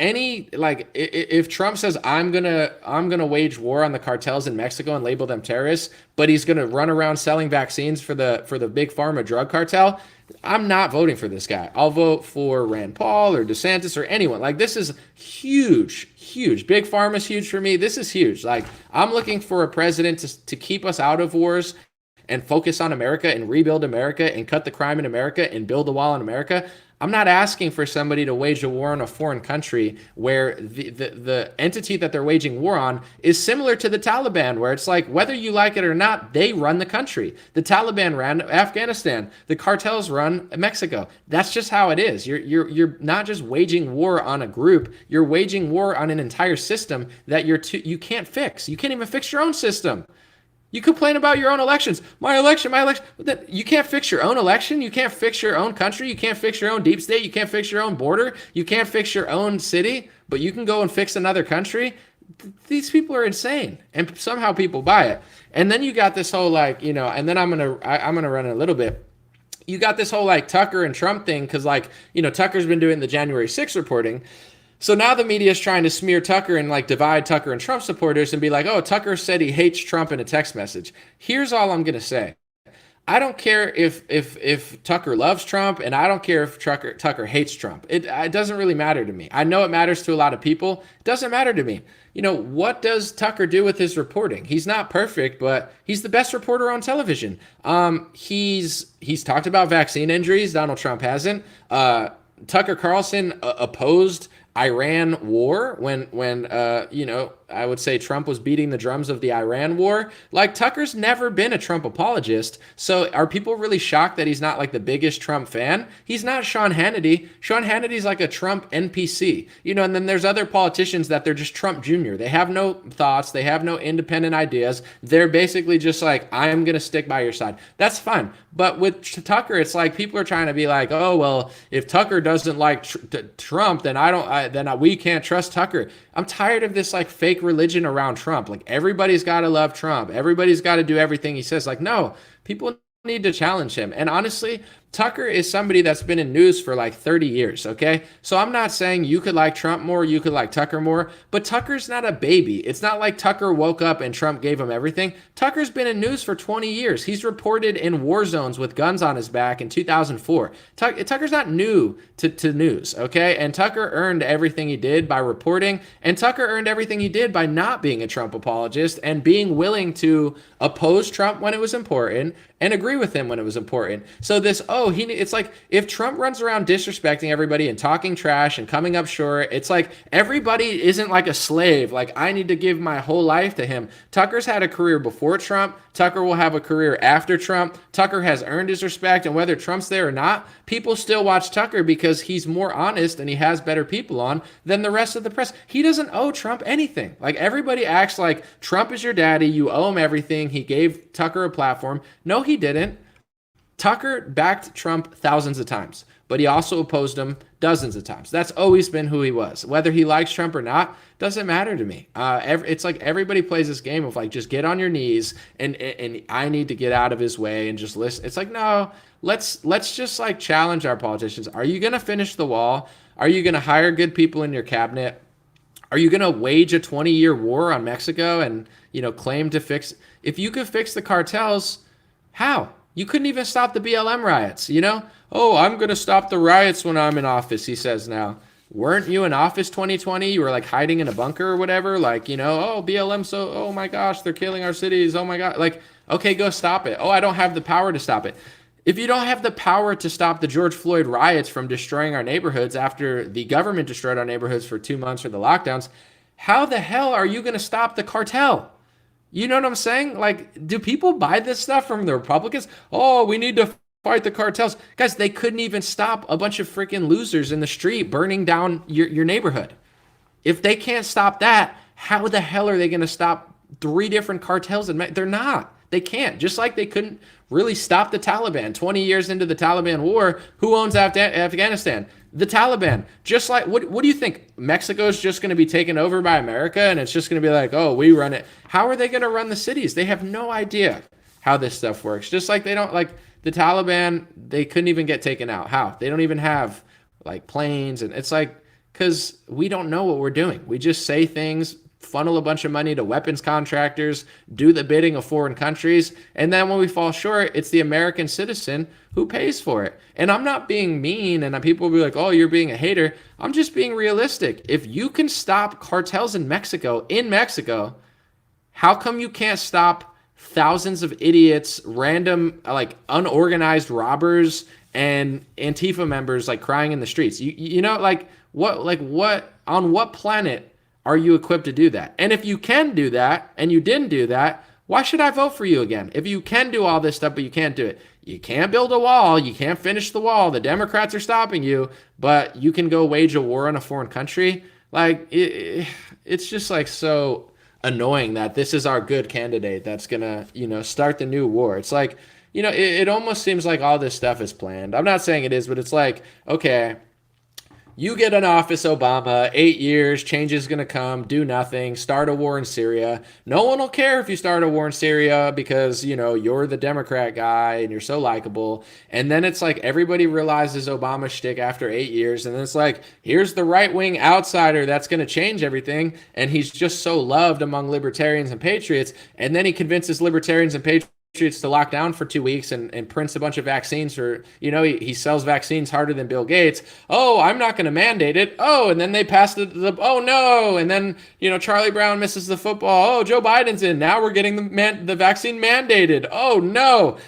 if Trump says I'm gonna wage war on the cartels in Mexico and label them terrorists, but he's gonna run around selling vaccines for the big pharma drug cartel, I'm not voting for this guy. I'll vote for Rand Paul or DeSantis or anyone. Like, this is huge. Big pharma's huge for me. This is huge. Like, I'm looking for a president to keep us out of wars and focus on America and rebuild America and cut the crime in America and build a wall in America. I'm not asking for somebody to wage a war on a foreign country where the entity that they're waging war on is similar to the Taliban, where it's like, whether you like it or not, they run the country. The Taliban ran Afghanistan. The cartels run Mexico. That's just how it is. You're not just waging war on a group. You're waging war on an entire system that you can't fix. You can't even fix your own system. You complain about your own elections. My election. You can't fix your own election. You can't fix your own country. You can't fix your own deep state. You can't fix your own border. You can't fix your own city, but you can go and fix another country. These people are insane, and somehow people buy it. And then you got this whole and then I'm gonna run it a little bit. You got this whole Tucker and Trump thing because Tucker's been doing the January 6th reporting. So now the media is trying to smear Tucker and divide Tucker and Trump supporters and be like, oh, Tucker said he hates Trump in a text message. Here's all I'm going to say. I don't care if Tucker loves Trump, and I don't care if Tucker hates Trump. It doesn't really matter to me. I know it matters to a lot of people. It doesn't matter to me. What does Tucker do with his reporting? He's not perfect, but he's the best reporter on television. He's talked about vaccine injuries. Donald Trump hasn't. Tucker Carlson opposed Iran war when I would say Trump was beating the drums of the Iran war. Tucker's never been a Trump apologist. So are people really shocked that he's not the biggest Trump fan? He's not Sean Hannity. Sean Hannity's like a Trump NPC, and then there's other politicians that they're just Trump Jr. They have no thoughts. They have no independent ideas. They're basically just I'm going to stick by your side. That's fine. But with Tucker, it's like people are trying to be like, oh well, if Tucker doesn't like Trump, then we can't trust Tucker. I'm tired of this like fake religion around Trump. Like everybody's got to love Trump. Everybody's got to do everything he says. Like no, people need to challenge him. And honestly, Tucker is somebody that's been in news for like 30 years, okay? So I'm not saying you could like Trump more, you could like Tucker more, but Tucker's not a baby. It's not like Tucker woke up and Trump gave him everything. Tucker's been in news for 20 years. He's reported in war zones with guns on his back in 2004. Tucker's not new to news, okay? And Tucker earned everything he did by reporting, and Tucker earned everything he did by not being a Trump apologist and being willing to oppose Trump when it was important and agree with him when it was important. So this, it's like if Trump runs around disrespecting everybody and talking trash and coming up short, it's like everybody isn't like a slave. Like I need to give my whole life to him. Tucker's had a career before Trump. Tucker will have a career after Trump. Tucker has earned his respect, and whether Trump's there or not, people still watch Tucker because he's more honest and he has better people on than the rest of the press. He doesn't owe Trump anything. Like everybody acts like Trump is your daddy. You owe him everything. He gave Tucker a platform. No, he didn't. Tucker backed Trump thousands of times, but he also opposed him dozens of times. That's always been who he was. Whether he likes Trump or not, doesn't matter to me. It's like everybody plays this game of like, just get on your knees and I need to get out of his way and just listen. It's like, no, let's just like challenge our politicians. Are you going to finish the wall? Are you going to hire good people in your cabinet? Are you going to wage a 20-year war on Mexico and, claim to fix? If you could fix the cartels, how? You couldn't even stop the BLM riots, Oh, I'm going to stop the riots when I'm in office, he says now. Weren't you in office 2020? You were like hiding in a bunker or whatever. Like, oh, BLM, oh my gosh, they're killing our cities. Oh my God. Like, okay, go stop it. Oh, I don't have the power to stop it. If you don't have the power to stop the George Floyd riots from destroying our neighborhoods after the government destroyed our neighborhoods for 2 months for the lockdowns, how the hell are you going to stop the cartel? You know what I'm saying? Like, do people buy this stuff from the Republicans? Oh, we need to fight the cartels. Guys, they couldn't even stop a bunch of freaking losers in the street burning down your neighborhood. If they can't stop that, how the hell are they going to stop 3 different cartels? They're not. They can't. Just like they couldn't really stop the Taliban. 20 years into the Taliban war, who owns Afghanistan? The Taliban. Just like, what do you think? Mexico's just going to be taken over by America and it's just going to be like, oh, we run it. How are they going to run the cities? They have no idea how this stuff works. Just like they don't, like the Taliban, they couldn't even get taken out. How? They don't even have like planes. And it's like, because we don't know what we're doing. We just say things, funnel a bunch of money to weapons contractors, do the bidding of foreign countries, and then when we fall short, it's the American citizen who pays for it. And I'm not being mean, and people will be like, oh, you're being a hater. I'm just being realistic. If you can stop cartels in Mexico, how come you can't stop thousands of idiots, random, like unorganized robbers and Antifa members like crying in the streets? What on what planet are you equipped to do that? And if you can do that and you didn't do that, why should I vote for you again? If you can do all this stuff, but you can't do it. You can't build a wall. You can't finish the wall. The Democrats are stopping you, but you can go wage a war on a foreign country. Like, it's just like so annoying that this is our good candidate that's going to, start the new war. It's like, it almost seems like all this stuff is planned. I'm not saying it is, but it's like, okay, you get in office, Obama, 8 years, change is going to come, do nothing, start a war in Syria. No one will care if you start a war in Syria because, you're the Democrat guy and you're so likable. And then it's like everybody realizes Obama's shtick after 8 years. And then it's like, here's the right-wing outsider that's going to change everything. And he's just so loved among libertarians and patriots. And then he convinces libertarians and patriots to lock down for 2 weeks and prints a bunch of vaccines for, he sells vaccines harder than Bill Gates. Oh, I'm not going to mandate it. Oh, and then they passed oh no. And then, Charlie Brown misses the football. Oh, Joe Biden's in. Now we're getting the vaccine mandated. Oh no.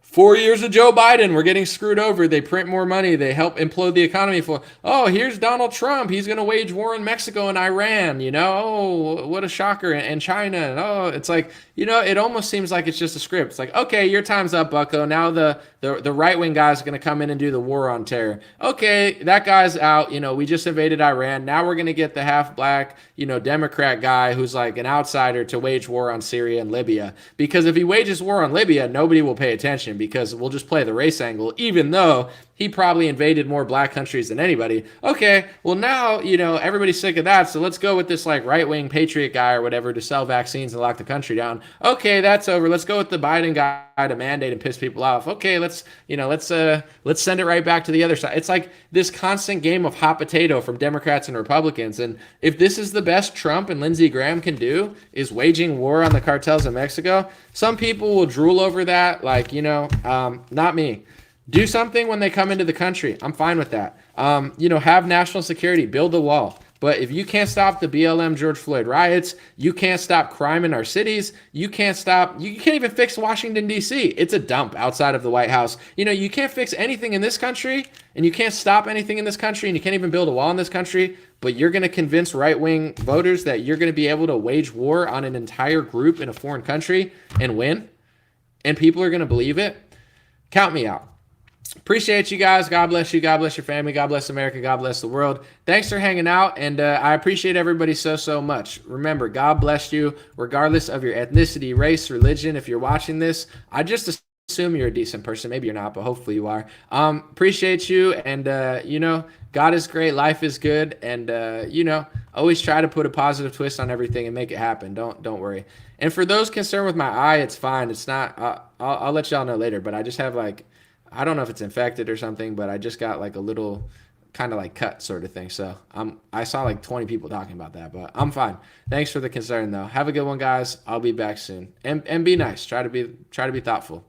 4 years of Joe Biden, we're getting screwed over. They print more money. They help implode the economy. Oh, here's Donald Trump. He's going to wage war in Mexico and Iran. Oh, what a shocker. And China. And it's like, it almost seems like it's just a script. It's like, okay, your time's up, bucko. Now the right-wing guy's going to come in and do the war on terror. Okay, that guy's out. We just invaded Iran. Now we're going to get the half-black, Democrat guy who's like an outsider to wage war on Syria and Libya. Because if he wages war on Libya, nobody will pay attention because we'll just play the race angle, even though he probably invaded more black countries than anybody. Okay, well now, everybody's sick of that, so let's go with this like right-wing patriot guy or whatever to sell vaccines and lock the country down. Okay, that's over. Let's go with the Biden guy to mandate and piss people off. Okay, let's send it right back to the other side. It's like this constant game of hot potato from Democrats and Republicans. And if this is the best Trump and Lindsey Graham can do, is waging war on the cartels in Mexico, some people will drool over that. Like, not me. Do something when they come into the country. I'm fine with that. Have national security, build the wall. But if you can't stop the BLM George Floyd riots, you can't stop crime in our cities, you can't even fix Washington, D.C. It's a dump outside of the White House. You can't fix anything in this country, and you can't stop anything in this country, and you can't even build a wall in this country, but you're going to convince right-wing voters that you're going to be able to wage war on an entire group in a foreign country and win, and people are going to believe it. Count me out. Appreciate you guys. God bless you. God bless your family. God bless America. God bless the world. Thanks for hanging out, and I appreciate everybody so much. Remember, God bless you regardless of your ethnicity, race, religion. If you're watching this, I just assume you're a decent person. Maybe you're not, but hopefully you are. Appreciate you, and God is great. Life is good, and always try to put a positive twist on everything and make it happen. Don't worry. And for those concerned with my eye, it's fine. It's not. I'll let y'all know later, but I just have I don't know if it's infected or something, but I just got like a little kind of like cut sort of thing. So I saw like 20 people talking about that, but I'm fine. Thanks for the concern though. Have a good one, guys. I'll be back soon. And be nice. Try to be thoughtful.